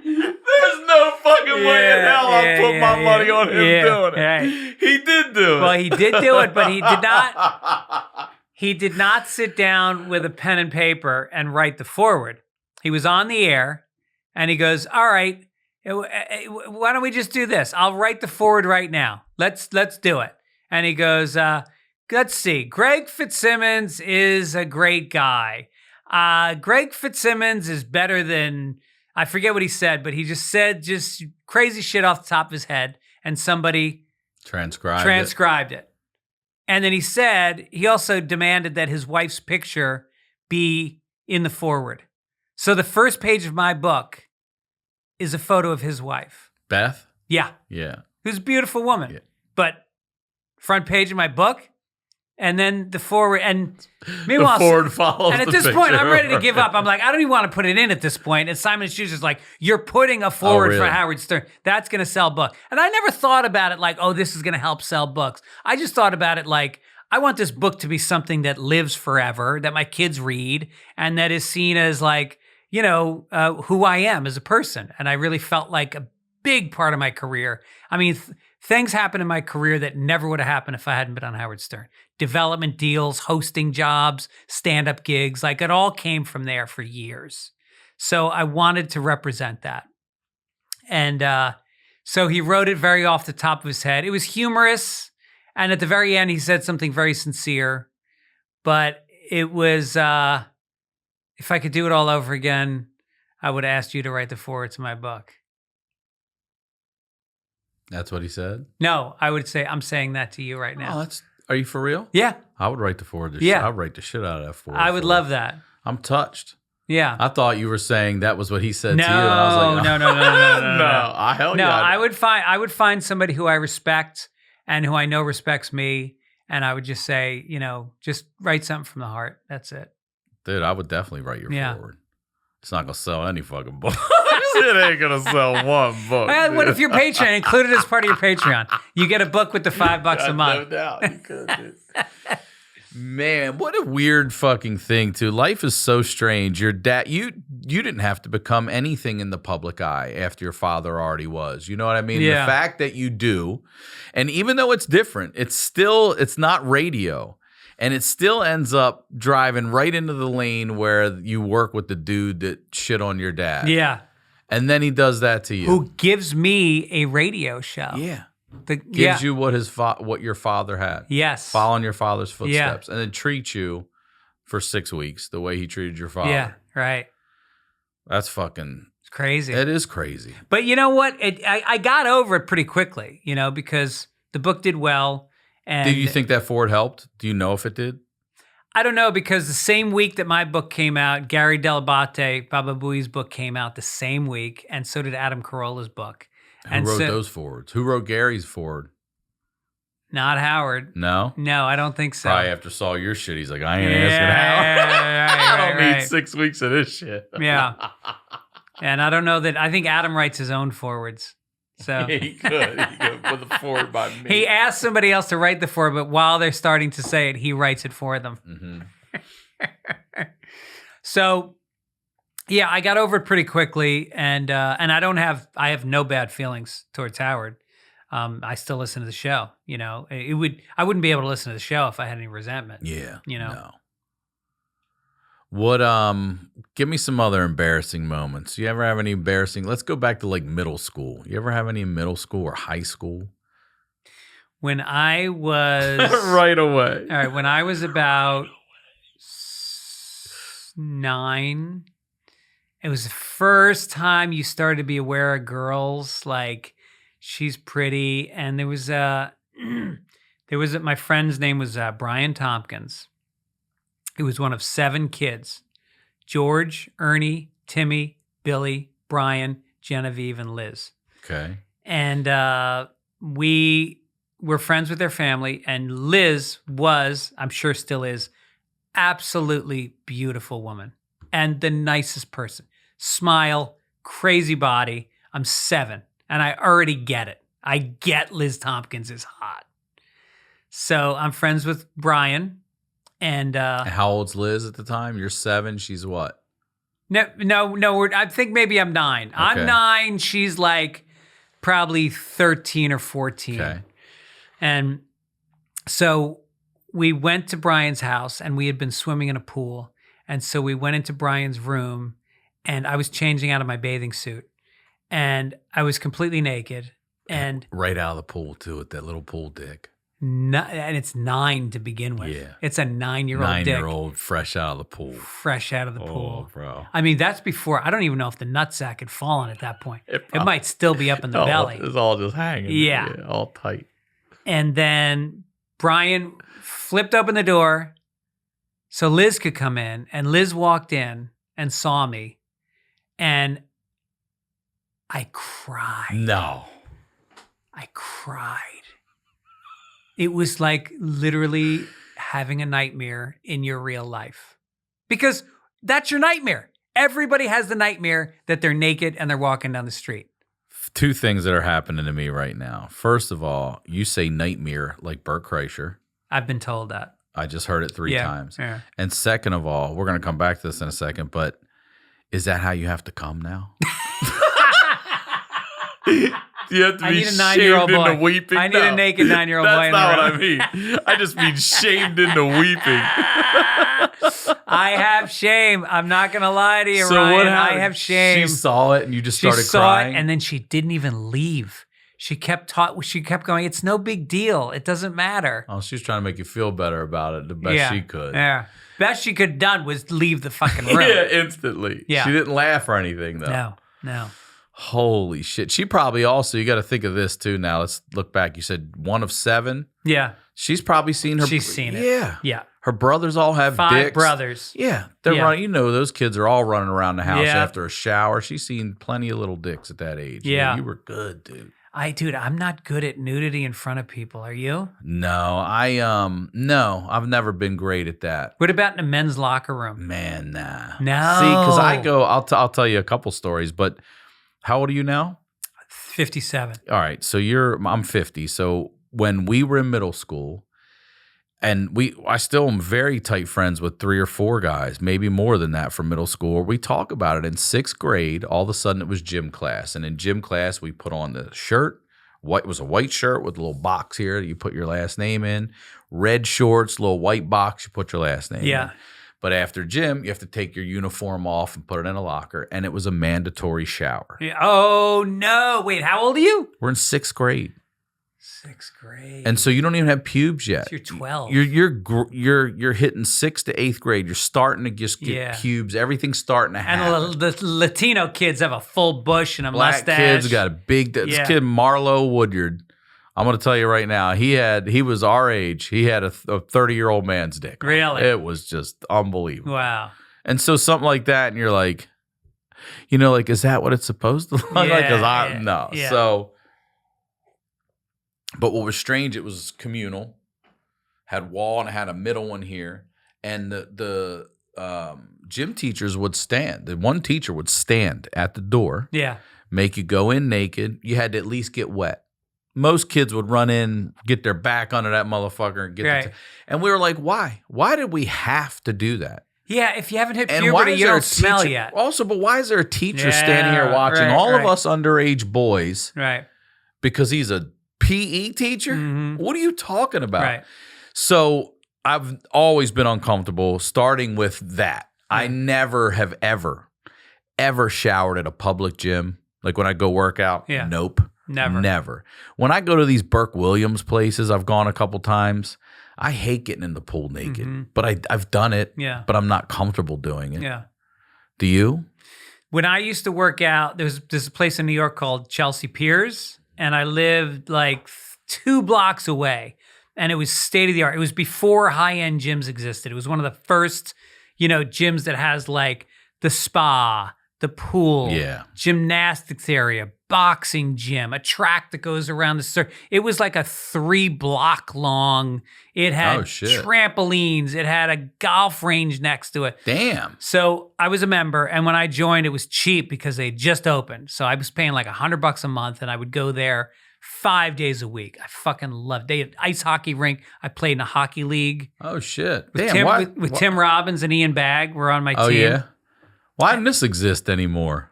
there's no fucking way in hell I'll put my money on him doing it. Right. He did do it. Well, he did do it, but he did not. He did not sit down with a pen and paper and write the foreword. He was on the air, and he goes, "All right, why don't we just do this? I'll write the foreword right now. Let's do it." And he goes, "Let's see. Greg Fitzsimmons is a great guy. Greg Fitzsimmons is better than." I forget what he said, but he just said crazy shit off the top of his head, and somebody transcribed it. And then he also demanded that his wife's picture be in the foreword. So the first page of my book is a photo of his wife. Beth? Yeah. Yeah. Who's a beautiful woman. Yeah. But front page of my book, and then the forward. And meanwhile, the forward follows. and at this point, I'm ready to give up. I'm like, I don't even want to put it in at this point. And Simon Schuster's like, you're putting a forward really? for Howard Stern. That's going to sell book. And I never thought about it like, oh, this is going to help sell books. I just thought about it like, I want this book to be something that lives forever, that my kids read, and that is seen as like, who I am as a person. And I really felt like a big part of my career. I mean, things happened in my career that never would have happened if I hadn't been on Howard Stern. Development deals, hosting jobs, stand-up gigs, like it all came from there for years. So I wanted to represent that. And so he wrote it very off the top of his head. It was humorous. And at the very end, he said something very sincere. But it was if I could do it all over again, I would ask you to write the foreword to my book. That's what he said? No, I would say, I'm saying that to you right now. Oh, are you for real? Yeah. I would write the foreword. Yeah. I would write the shit out of that foreword. I would love that. I'm touched. Yeah. I thought you were saying that was what he said No, to you. And I was like, no. no. I would find somebody who I respect and who I know respects me. And I would just say, just write something from the heart. That's it. Dude, I would definitely write your foreword. It's not going to sell any fucking book. It ain't going to sell one book. What if your Patreon included as part of your Patreon? You get a book with the $5 a month. No doubt. You could, dude. Man, what a weird fucking thing, too. Life is so strange. Your dad, you didn't have to become anything in the public eye after your father already was. You know what I mean? Yeah. The fact that you do, and even though it's different, it's not radio. And it still ends up driving right into the lane where you work with the dude that shit on your dad. Yeah. And then he does that to you. Who gives me a radio show. Yeah. Gives Gives you what your father had. Yes. Following your father's footsteps. And then treats you for 6 weeks the way he treated your father. Yeah, right. That's fucking... It's crazy. It is crazy. But you know what? I got over it pretty quickly, because the book did well. And Do you think that forward helped? Do you know if it did? I don't know, because the same week that my book came out, Gary Delabate, Baba Booey's book came out the same week, and so did Adam Carolla's book. Who wrote those forwards? Who wrote Gary's forward? Not Howard. No? No, I don't think so. Probably after saw your shit, he's like, I ain't asking Howard. I don't need 6 weeks of this shit. Yeah. And I don't know that, I think Adam writes his own forwards. So He could put the forward by me. he asked somebody else to write the forward, but while they're starting to say it, he writes it for them. Mm-hmm. So, yeah, I got over it pretty quickly, and I have no bad feelings towards Howard. I still listen to the show. I wouldn't be able to listen to the show if I had any resentment. Yeah. No. What give me some other embarrassing moments. You ever have any embarrassing? Let's go back to like middle school. You ever have any in middle school or high school? When I was Right away. all right, when I was about 9, it was the first time you started to be aware of girls, like she's pretty, and there was my friend's name was Brian Tompkins. He was one of 7 kids: George, Ernie, Timmy, Billy, Brian, Genevieve, and Liz. Okay. And we were friends with their family, and Liz was, I'm sure still is, absolutely beautiful woman and the nicest person. Smile, crazy body. I'm 7, and I already get it. I get Liz Tompkins is hot. So I'm friends with Brian. And how old's Liz at the time? You're 7. She's what? No. I think maybe I'm 9. Okay. I'm 9. She's like probably 13 or 14. Okay. And so we went to Brian's house, and we had been swimming in a pool. And so we went into Brian's room, and I was changing out of my bathing suit, and I was completely naked. And right out of the pool too, with that little pool dick. And it's 9 to begin with. Yeah. It's a 9-year-old dick. 9-year-old fresh out of the pool. Fresh out of the pool. Oh, bro. I mean, that's before, I don't even know if the nutsack had fallen at that point. It might still be up in the belly. It's all just hanging. Yeah. All tight. And then Brian flipped open the door so Liz could come in. And Liz walked in and saw me. And I cried. No. I cried. It was like literally having a nightmare in your real life. Because that's your nightmare. Everybody has the nightmare that they're naked and they're walking down the street. 2 things that are happening to me right now. First of all, you say nightmare like Bert Kreischer. I've been told that. I just heard it 3 times. Yeah. And second of all, we're going to come back to this in a second, but is that how you have to come now? You have to I be need a shamed 9-year-old boy. into weeping. I need a naked 9-year-old boy. That's not what I mean. I just mean shamed into weeping. I have shame. I'm not going to lie to you, So Ryan. what I happened? have shame. She saw it and you just She started saw crying? it, and then she didn't even leave. She kept going, it's no big deal. It doesn't matter. Oh, she was trying to make you feel better about it the best she could. Yeah. Best she could have done was leave the fucking room. Yeah, instantly. Yeah. She didn't laugh or anything, though. No. Holy shit. She probably also, you got to think of this too now. Let's look back. You said 1 of 7. Yeah. She's probably seen her. She's seen it. Yeah. Yeah. Her brothers all have 5 dicks. brothers. Yeah. They're running. You know, those kids are all running around the house Yeah. after a shower. She's seen plenty of little dicks at that age. Yeah. You were good, dude. Dude, I'm not good at nudity in front of people. Are you? No, no, I've never been great at that. What about in a men's locker room? Man, nah. No. See, because I go, I'll tell you a couple stories, but how old are you now? 57. All right, so I'm 50. So when we were in middle school, and I still am very tight friends with 3 or 4 guys, maybe more than that from middle school. We talk about it in 6th grade. All of a sudden, it was gym class, and in gym class, we put on the shirt. It was a white shirt with a little box here that you put your last name in. Red shorts, little white box, you put your last name in. But after gym, you have to take your uniform off and put it in a locker, and it was a mandatory shower. Yeah. Oh no! Wait, how old are you? We're in 6th grade. 6th grade. And so you don't even have pubes yet. So you're 12. You're hitting 6th to 8th grade. You're starting to just get pubes. Everything's starting to happen. And the Latino kids have a full bush and a Black mustache. kids got a big. This kid Marlo Woodyard. I'm going to tell you right now. He was our age. He had a 30-year-old man's dick. Really? It was just unbelievable. Wow. And so something like that, and you're like, like, is that what it's supposed to look like? Because no. Yeah. So. But what was strange, it was communal, had wall and it had a middle one here. And the gym teachers would stand. The one teacher would stand at the door, make you go in naked. You had to at least get wet. Most kids would run in, get their back under that motherfucker, and get and we were like, why? Why did we have to do that? Yeah, if you haven't hit puberty, you don't smell yet. Also, but why is there a teacher standing here watching all of us underage boys? Right. Because he's a PE teacher? Mm-hmm. What are you talking about? Right. So I've always been uncomfortable starting with that. I never have ever showered at a public gym. Like when I go work out, nope. Never. When I go to these Burke Williams places, I've gone a couple times. I hate getting in the pool naked, but I've done it, but I'm not comfortable doing it. Yeah. Do you? When I used to work out, there's a place in New York called Chelsea Piers, and I lived like 2 blocks away, and it was state of the art. It was before high-end gyms existed. It was one of the first, gyms that has like the spa, the pool, gymnastics area, boxing gym, a track that goes around the circle. It was like a 3-block long. It had trampolines. It had a golf range next to it. Damn. So I was a member, and when I joined, it was cheap because they just opened. So I was paying like $100 a month, and I would go there 5 days a week. I fucking loved it. They had ice hockey rink. I played in a hockey league. Oh, shit. With Tim Robbins and Ian Bagg were on my team. Oh, yeah? Why doesn't this exist anymore?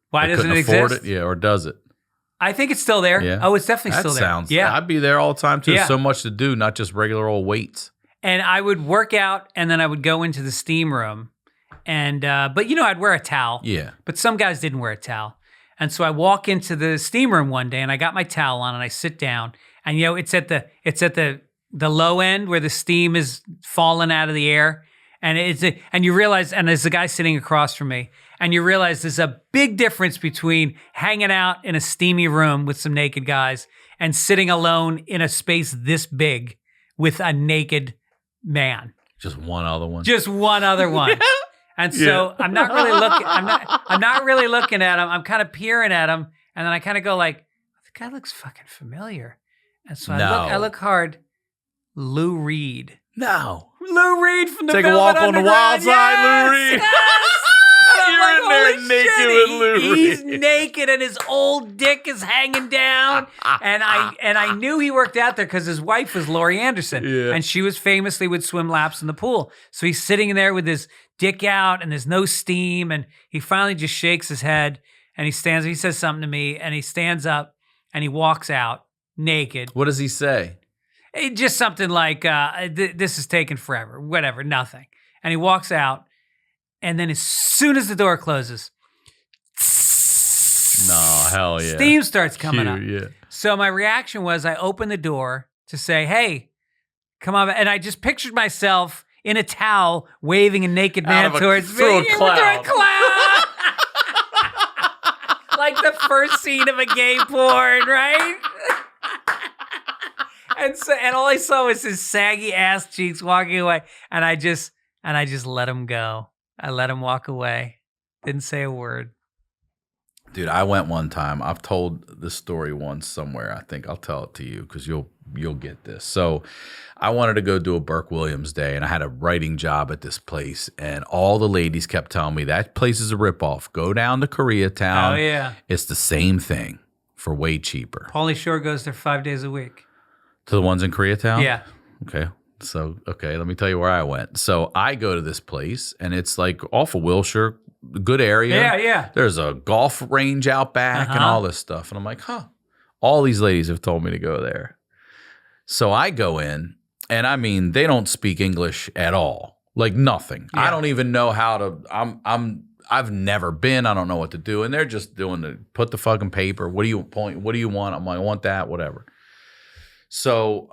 Why doesn't it afford exist? It? Yeah, or does it? I think it's still there. Yeah. Oh, it's definitely still there. I'd be there all the time, too. So much to do, not just regular old weights. And I would work out, and then I would go into the steam room. And but I'd wear a towel. Yeah. But some guys didn't wear a towel. And so I walk into the steam room one day, and I got my towel on, and I sit down. And it's at the low end where the steam is falling out of the air. And and you realize, and there's a guy sitting across from me, and you realize there's a big difference between hanging out in a steamy room with some naked guys and sitting alone in a space this big with a naked man. Just one other one. Just one other one. And so I'm not really looking. I'm not really looking at him. I'm kind of peering at him, and then I kind of go like, "The guy looks fucking familiar." And so I look hard. Lou Reed. No. Lou Reed from the Take a walk on the wild side, Lou Reed. You're in there naked with Lou Reed. He's naked and his old dick is hanging down. And I knew he worked out there because his wife was Laurie Anderson. Yeah. And she was famously would swim laps in the pool. So he's sitting in there with his dick out and there's no steam. And he finally just shakes his head and he says something to me and he stands up and he walks out naked. What does he say? Just something like, this is taking forever, whatever, nothing. And he walks out, and then as soon as the door closes, No, hell yeah. Steam starts coming up. Yeah. So my reaction was I opened the door to say, hey, come on. And I just pictured myself in a towel waving a naked man towards me. Through a cloud. Like the first scene of a gay porn, right? And all I saw was his saggy ass cheeks walking away. And I just let him go. I let him walk away. Didn't say a word. Dude, I went one time. I've told this story once somewhere. I think I'll tell it to you because you'll get this. So I wanted to go do a Burke Williams day, and I had a writing job at this place, and all the ladies kept telling me that place is a ripoff. Go down to Koreatown. Oh, yeah. It's the same thing for way cheaper. Pauly Shore goes there 5 days a week. To the ones in Koreatown? Yeah. Okay. So, let me tell you where I went. So I go to this place, and it's like off of Wilshire, good area. Yeah, yeah. There's a golf range out back and all this stuff. And I'm like, all these ladies have told me to go there. So I go in, and I mean, they don't speak English at all. Like nothing. Yeah. I don't even know how to, I've never been. I don't know what to do. And they're just put the fucking paper. What do you want? I'm like, I want that, whatever. So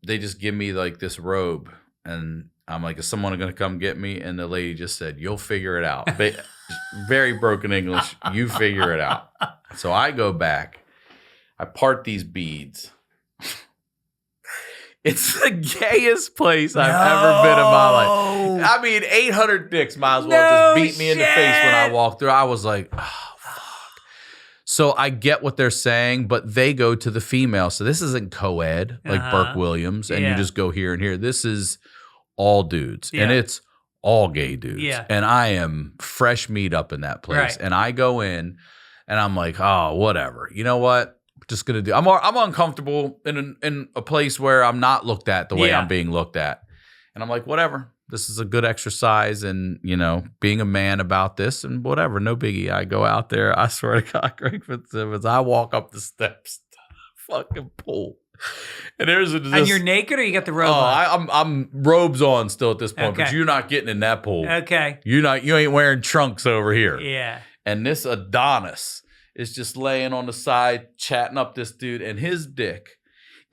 they just give me like this robe, and I'm like, is someone going to come get me? And the lady just said, you'll figure it out. Very broken English. You figure it out. So I go back. I part these beads. It's the gayest place I've ever been in my life. I mean, 800 dicks might as well just beat me in the face when I walk through. I was like, oh, fuck. So I get what they're saying, but they go to the female. So this isn't co-ed like Burke Williams, and you just go here and here. This is all dudes, and it's all gay dudes. Yeah. And I am fresh meat up in that place. Right. And I go in, and I'm like, oh, whatever. You know what? Just gonna do. I'm uncomfortable in a place where I'm not looked at the way I'm being looked at, and I'm like, whatever. This is a good exercise, and being a man about this, and whatever, no biggie. I go out there. I swear to God, Greg Fitzsimmons, I walk up the steps, fucking pool, and and you're naked, or you got the robe on? I'm robes on still at this point, but you're not getting in that pool. Okay, you ain't wearing trunks over here. Yeah, and this Adonis is just laying on the side, chatting up this dude, and his dick,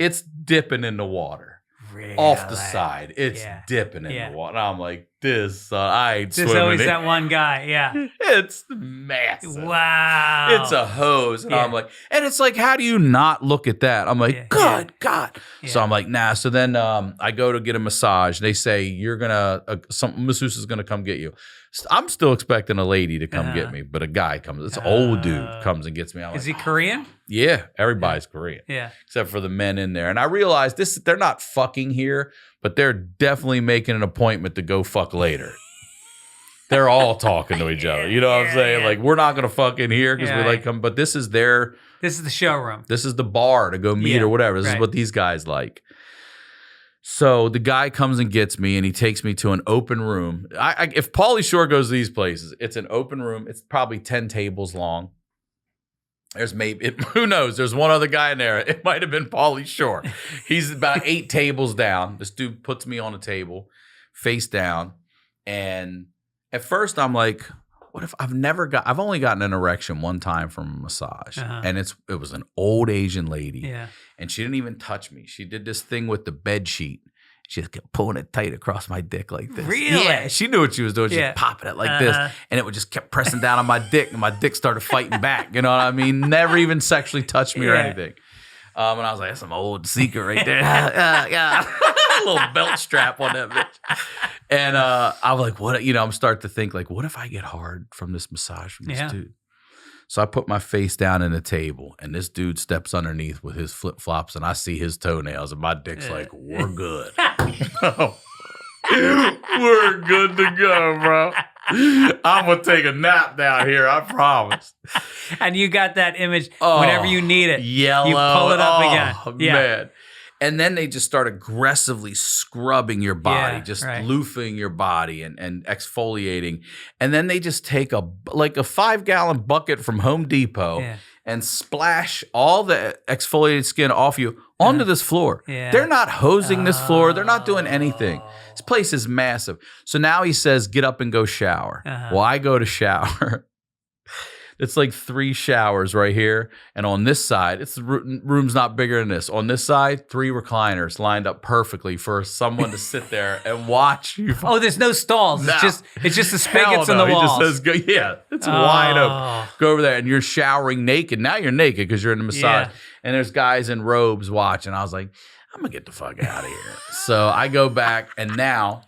it's dipping in the water. Really? Off the side. It's dipping in the water. And I'm like, I ain't swimming. There's always that one guy, It's massive. Wow. It's a hose. And I'm like, and it's like, how do you not look at that? I'm like, God. Yeah. So I'm like, nah. So then I go to get a massage. They say, you're going to, some masseuse is going to come get you. I'm still expecting a lady to come get me, but a guy comes. It's an old dude comes and gets me. I'm is like, he Korean? Yeah, everybody's Korean. Yeah, except for the men in there. And I realized they're not fucking here, but they're definitely making an appointment to go fuck later. They're all talking to each other. You know what I'm saying? Like, we're not gonna fuck in here because we like them, but this is the showroom. This is the bar to go meet or whatever. This is what these guys like. So the guy comes and gets me, and he takes me to an open room. If Pauly Shore goes to these places, it's an open room. It's probably 10 tables long. There's who knows? There's one other guy in there. It might have been Pauly Shore. He's about 8 tables down. This dude puts me on a table, face down. And at first I'm like, what if I've only gotten an erection one time from a massage. And it was an old Asian lady. Yeah. And she didn't even touch me. She did this thing with the bed sheet. She just kept pulling it tight across my dick like this. Really? Yeah, she knew what she was doing. She was popping it like this. And it would just kept pressing down on my dick. And my dick started fighting back. You know what I mean? Never even sexually touched me or anything. And I was like, that's some old secret right there. A little belt strap on that bitch. And I was like, what? I'm starting to think, like, what if I get hard from this massage from this dude? So I put my face down in the table, and this dude steps underneath with his flip-flops, and I see his toenails, and my dick's like, we're good. We're good to go, bro. I'm going to take a nap down here, I promise. And you got that image whenever you need it. Yellow. You pull it up again. Yeah. Man. And then they just start aggressively scrubbing your body, loofing your body and exfoliating. And then they just take a 5-gallon bucket from Home Depot and splash all the exfoliated skin off you onto this floor. Yeah. They're not hosing this floor. They're not doing anything. This place is massive. So now he says, get up and go shower. Well, I go to shower. It's like 3 showers right here. And on this side, it's the room's not bigger than this. On this side, 3 recliners lined up perfectly for someone to sit there and watch you. Oh, there's no stalls. No. It's just the spigots in the He walls. just says, go, yeah, it's wide open. Go over there and you're showering naked. Now you're naked because you're in the massage. Yeah. And there's guys in robes watching. I was like, I'm going to get the fuck out of here. So I go back and now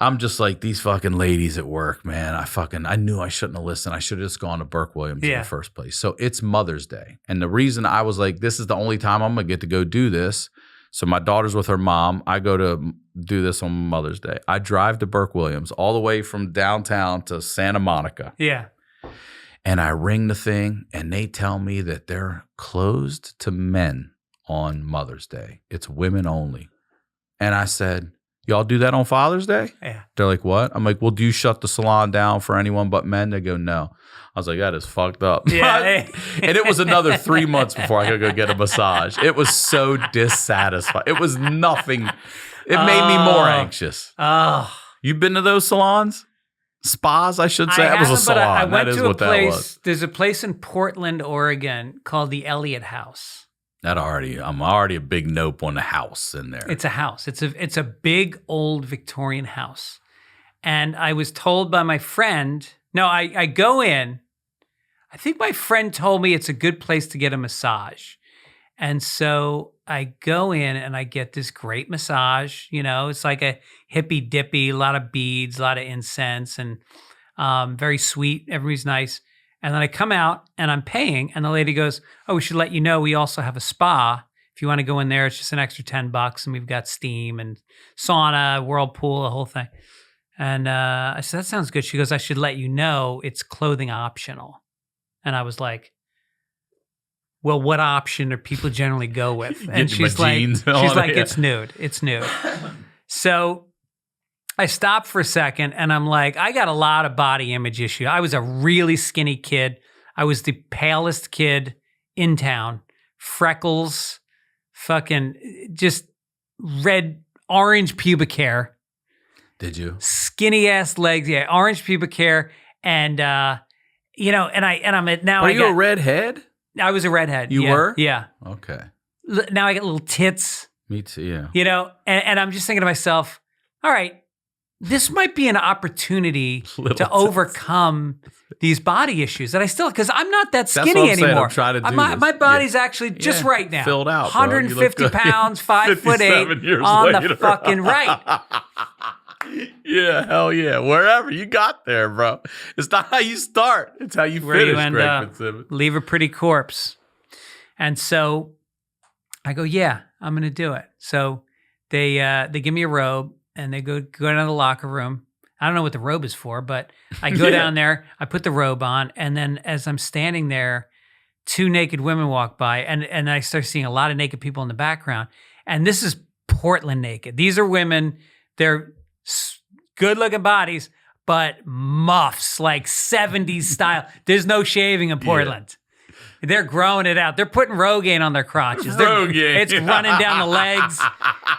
I'm just like, these fucking ladies at work, man. I knew I shouldn't have listened. I should have just gone to Burke Williams in the first place. So it's Mother's Day. And the reason I was like, this is the only time I'm going to get to go do this. So my daughter's with her mom. I go to do this on Mother's Day. I drive to Burke Williams all the way from downtown to Santa Monica. Yeah. And I ring the thing and they tell me that they're closed to men on Mother's Day. It's women only. And I said, y'all do that on Father's Day? Yeah. They're like, what? I'm like, well, do you shut the salon down for anyone but men? They go, no. I was like, that is fucked up. Yeah. And it was another 3 months before I could go get a massage. It was so dissatisfying. It was nothing. It made me more anxious. Oh. You've been to those salons? Spas, I should say. That was a salon. I went that is to a what place. that was. There's a place in Portland, Oregon called the Elliott House. I'm already a big nope on the house in there. It's a house. It's a big old Victorian house. And I was told by my friend, I go in. I think my friend told me it's a good place to get a massage. And so I go in and I get this great massage. You know, it's like a hippy dippy, a lot of beads, a lot of incense, and very sweet. Everybody's nice. And then I come out and I'm paying, and the lady goes, "Oh, we should let you know we also have a spa. If you want to go in there, it's just an extra $10, and we've got steam and sauna, whirlpool, the whole thing." And I said, "That sounds good." She goes, "I should let you know it's clothing optional." And I was like, "Well, what option do people generally go with?" And she's like, "It's nude. It's nude." So I stopped for a second and I'm like, I got a lot of body image issue. I was a really skinny kid. I was the palest kid in town. Freckles, fucking just orange pubic hair. Did you? Skinny ass legs, yeah, orange pubic hair. And I'm at now. Are you a redhead? I was a redhead. You were? Yeah. Okay. Now I got little tits. Me too, yeah. You know, and I'm just thinking to myself, all right, this might be an opportunity to overcome these body issues that I still, because I'm not that skinny anymore. I'm trying to do my body's actually just right now. Filled out, 150 pounds, 5'8", on the fucking right. Yeah, hell yeah. Wherever you got there, bro. It's not how you start. It's how you Where finish, you end Greg up. Fitzsimmons. Leave a pretty corpse. And so I go, yeah, I'm going to do it. So they give me a robe and they go down to the locker room. I don't know what the robe is for, but I go down there, I put the robe on, and then as I'm standing there, 2 naked women walk by, and I start seeing a lot of naked people in the background. And this is Portland naked. These are women, they're good-looking bodies, but muffs, like 70s style. There's no shaving in Portland. They're growing it out. They're putting Rogaine on their crotches. It's running down the legs.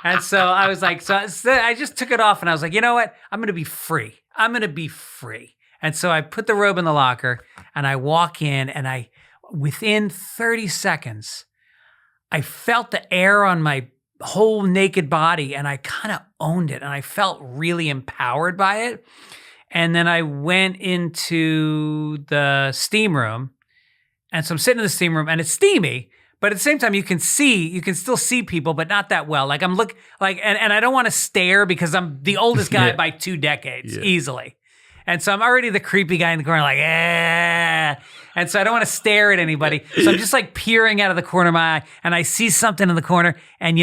And so I was like, so I just took it off and I was like, you know what? I'm going to be free. I'm going to be free. And so I put the robe in the locker and I walk in and within 30 seconds, I felt the air on my whole naked body and I kind of owned it and I felt really empowered by it. And then I went into the steam room. And so I'm sitting in the steam room and it's steamy, but at the same time you can still see people, but not that well. Like and I don't want to stare because I'm the oldest guy by 2 decades easily. And so I'm already the creepy guy in the corner, like, eh. And so I don't want to stare at anybody. So I'm just like peering out of the corner of my eye and I see something in the corner and,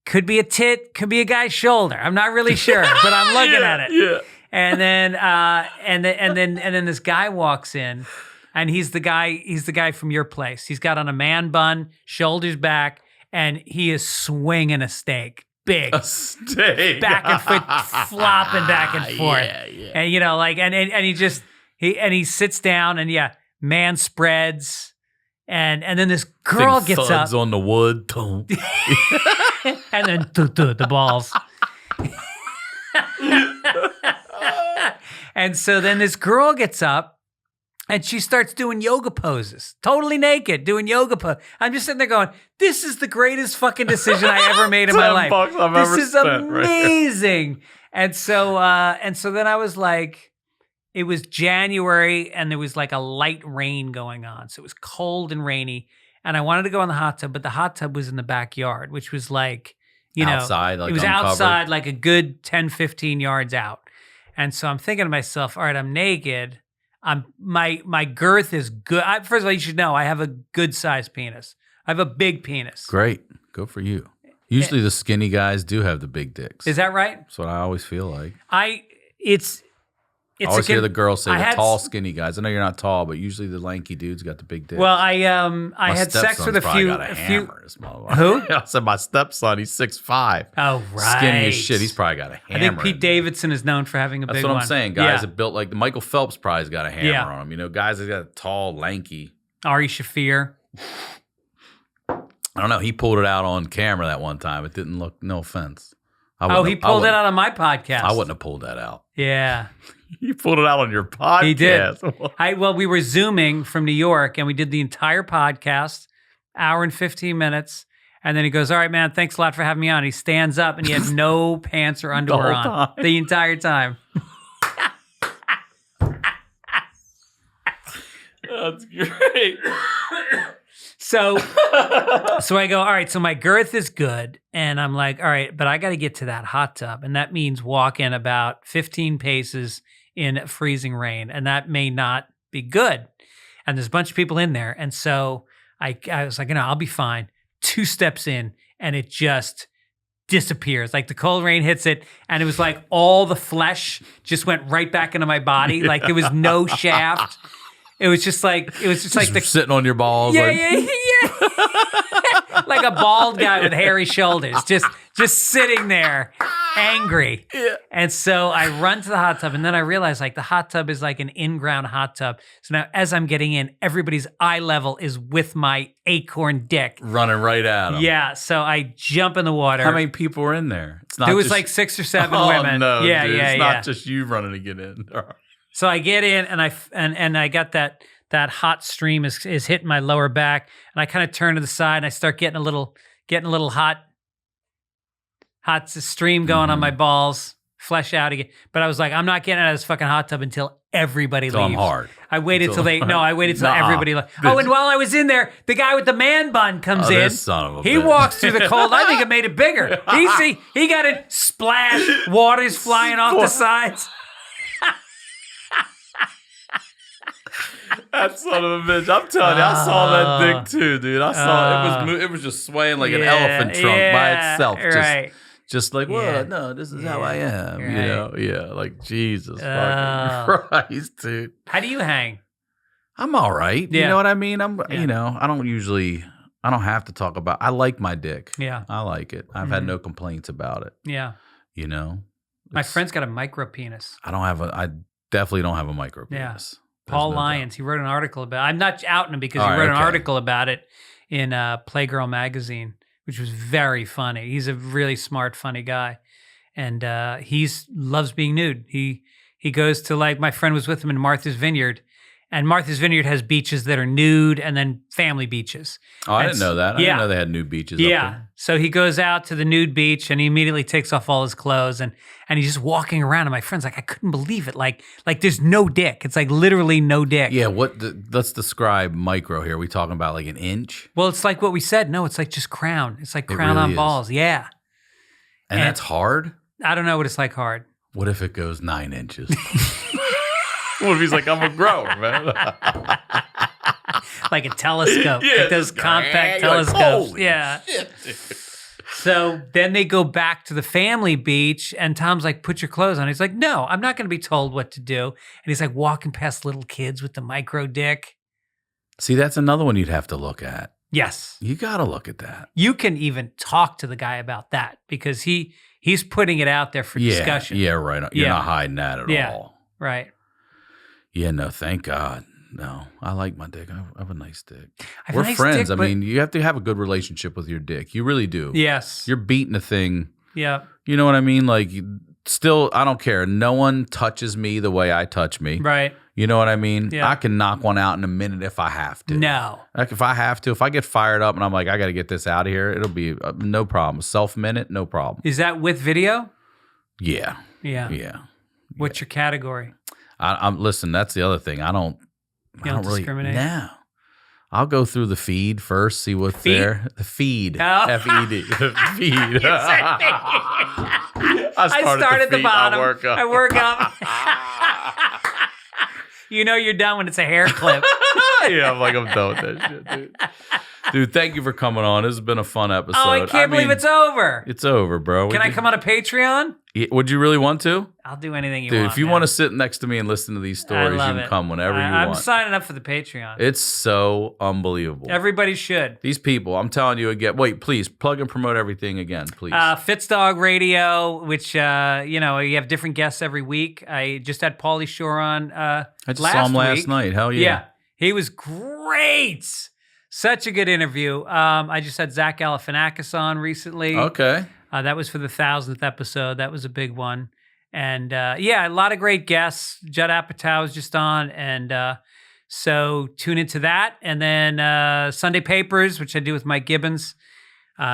could be a tit, could be a guy's shoulder. I'm not really sure, but I'm looking at it. Yeah. And then, and then this guy walks in. And he's the guy from your place. He's got on a man bun, shoulders back, and he is swinging a steak. Big. A steak. Back and forth, flopping back and forth. Yeah. And he sits down and man spreads. And then this girl gets up. on the wood. And then the balls. And so then this girl gets up. And she starts doing yoga poses, totally naked, doing yoga poses. I'm just sitting there going, this is the greatest fucking decision I ever made in my life. This is amazing. And so then I was like, it was January and there was like a light rain going on. So it was cold and rainy. And I wanted to go in the hot tub, but the hot tub was in the backyard, which was like, outside, like it was uncovered. outside like a good 10, 15 yards out. And so I'm thinking to myself, all right, I'm naked. My girth is good. First of all, you should know I have a good sized penis. I have a big penis. Great. Good for you. Usually the skinny guys do have the big dicks. Is that right? That's what I always feel like. I always hear the girls say the tall, skinny guys. I know you're not tall, but usually the lanky dudes got the big dicks. Well, I had sex with a few. Got a hammer, this motherfucker. Who? I said my stepson. He's 6'5". Oh, right. Skinny as shit. He's probably got a hammer. I think Pete Davidson is known for having a big one. That's what I'm saying. Guys that built like Michael Phelps probably's got a hammer on him. You know, guys that got a tall, lanky. Ari Shaffir. I don't know. He pulled it out on camera that one time. It didn't look. No offense. He pulled it out on my podcast. I wouldn't have pulled that out. Yeah. You pulled it out on your podcast. He did. Well, we were Zooming from New York, and we did the entire podcast, hour and 15 minutes. And then he goes, all right, man, thanks a lot for having me on. He stands up, and he had no pants or underwear on the entire time. That's great. So I go, all right, so my girth is good. And I'm like, all right, but I got to get to that hot tub. And that means walking about 15 paces in freezing rain. And that may not be good. And there's a bunch of people in there. And so I was like, I'll be fine. 2 steps in and it just disappears. Like the cold rain hits it. And it was like all the flesh just went right back into my body. Like there was no shaft. It was just like sitting on your balls. Yeah. Like a bald guy with hairy shoulders, just sitting there, angry. Yeah. And so I run to the hot tub, and then I realize like the hot tub is like an in-ground hot tub. So now as I'm getting in, everybody's eye level is with my acorn dick running right at them. Yeah. So I jump in the water. How many people were in there? It's not. There was like 6 or 7 women. No, yeah, dude, yeah, it's yeah. not just you running to get in. So I get in, and I got that hot stream is hitting my lower back, and I kind of turn to the side, and I start getting a little hot stream going on my balls, flesh out again. But I was like, I'm not getting out of this fucking hot tub until everybody leaves. I'm hard. I waited till everybody left. Oh, and while I was in there, the guy with the man bun comes in. Son of a he bitch. walks through the cold. I think it made it bigger. He got it splash, water's flying off the sides. That son of a bitch. I'm telling you, I saw that dick too, dude. I saw it was just swaying like an elephant trunk by itself. Right. Just like, well, no, this is how I am. Right. You know? Yeah. Like, Jesus fucking Christ, dude. How do you hang? I'm all right. Yeah. You know what I mean? I don't have to talk about, I like my dick. Yeah. I like it. I've had no complaints about it. Yeah. You know? My friend's got a micro penis. I definitely don't have a micro penis. Yeah. Paul Lyons, he wrote an article about it. I'm not outing him because he wrote an article about it in Playgirl magazine, which was very funny. He's a really smart, funny guy. And he loves being nude. He goes to, like, my friend was with him in Martha's Vineyard, and Martha's Vineyard has beaches that are nude and then family beaches. Oh, I didn't know that. I didn't know they had nude beaches up there. So he goes out to the nude beach and he immediately takes off all his clothes and he's just walking around. And my friend's like, I couldn't believe it. Like there's no dick. It's like literally no dick. Yeah, let's describe micro here. Are we talking about like an inch? Well, it's like what we said. No, it's like just crown. It's like crown really on is. balls. Yeah. And that's hard? I don't know what it's like hard. What if it goes 9 inches? What if he's like, I'm a grower, man? Like a telescope. Yeah, like those compact telescopes. Like, yeah. Shit, dude. So then they go back to the family beach and Tom's like, put your clothes on. He's like, no, I'm not going to be told what to do. And he's like walking past little kids with the micro dick. See, that's another one you'd have to look at. Yes. You got to look at that. You can even talk to the guy about that because he's putting it out there for discussion. Yeah, right. You're not hiding that at all. Right. Yeah, no, thank God. No, I like my dick. I have a nice dick. We're friends. Dick, I mean, you have to have a good relationship with your dick. You really do. Yes. You're beating a thing. Yeah. You know what I mean? Like, still, I don't care. No one touches me the way I touch me. Right. You know what I mean? Yeah. I can knock one out in a minute if I have to. No. Like if I have to, if I get fired up and I'm like, I got to get this out of here, it'll be no problem. Self-minute, no problem. Is that with video? Yeah. Yeah. Yeah. What's your category? I'm listen, that's the other thing. I don't really discriminate? No. I'll go through the feed first, see what's Feed? there. The feed. Oh. F-E-D. The feed. I start at the feet, bottom. I work up. You know you're done when it's a hair clip. Yeah, I'm done with that shit, dude. Dude, thank you for coming on. This has been a fun episode. Oh, I can't believe it's over. It's over, bro. Can I come on a Patreon? Would you really want to? I'll do anything you Dude, want. if you man. want to sit next to me and listen to these stories, you love can it. come whenever you I'm want. signing up for the Patreon. It's so unbelievable. Everybody should. These people, I'm telling you again. Wait, please plug and promote everything again, please. Fitzdog Radio, which you have different guests every week. I just had Pauly Shore on. I just saw him last week. night. Hell yeah. Yeah, he was great. Such a good interview. I just had Zach Galifianakis on recently. Okay. That was for the 1,000th episode. That was a big one. And a lot of great guests. Judd Apatow was just on. And so tune into that. And then Sunday Papers, which I do with Mike Gibbons.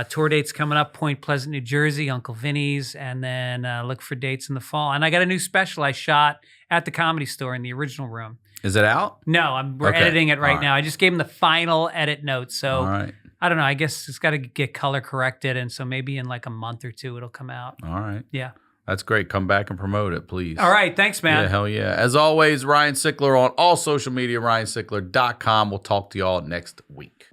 Tour dates coming up, Point Pleasant, New Jersey, Uncle Vinny's. And then look for dates in the fall. And I got a new special I shot at the Comedy Store in the original room. Is it out? No, we're Okay. editing it right All right. now. I just gave him the final edit notes. So All right. I don't know. I guess it's got to get color corrected. And so maybe in like a month or two, it'll come out. All right. Yeah. That's great. Come back and promote it, please. All right. Thanks, man. Yeah, hell yeah. As always, Ryan Sickler on all social media, ryansickler.com. We'll talk to y'all next week.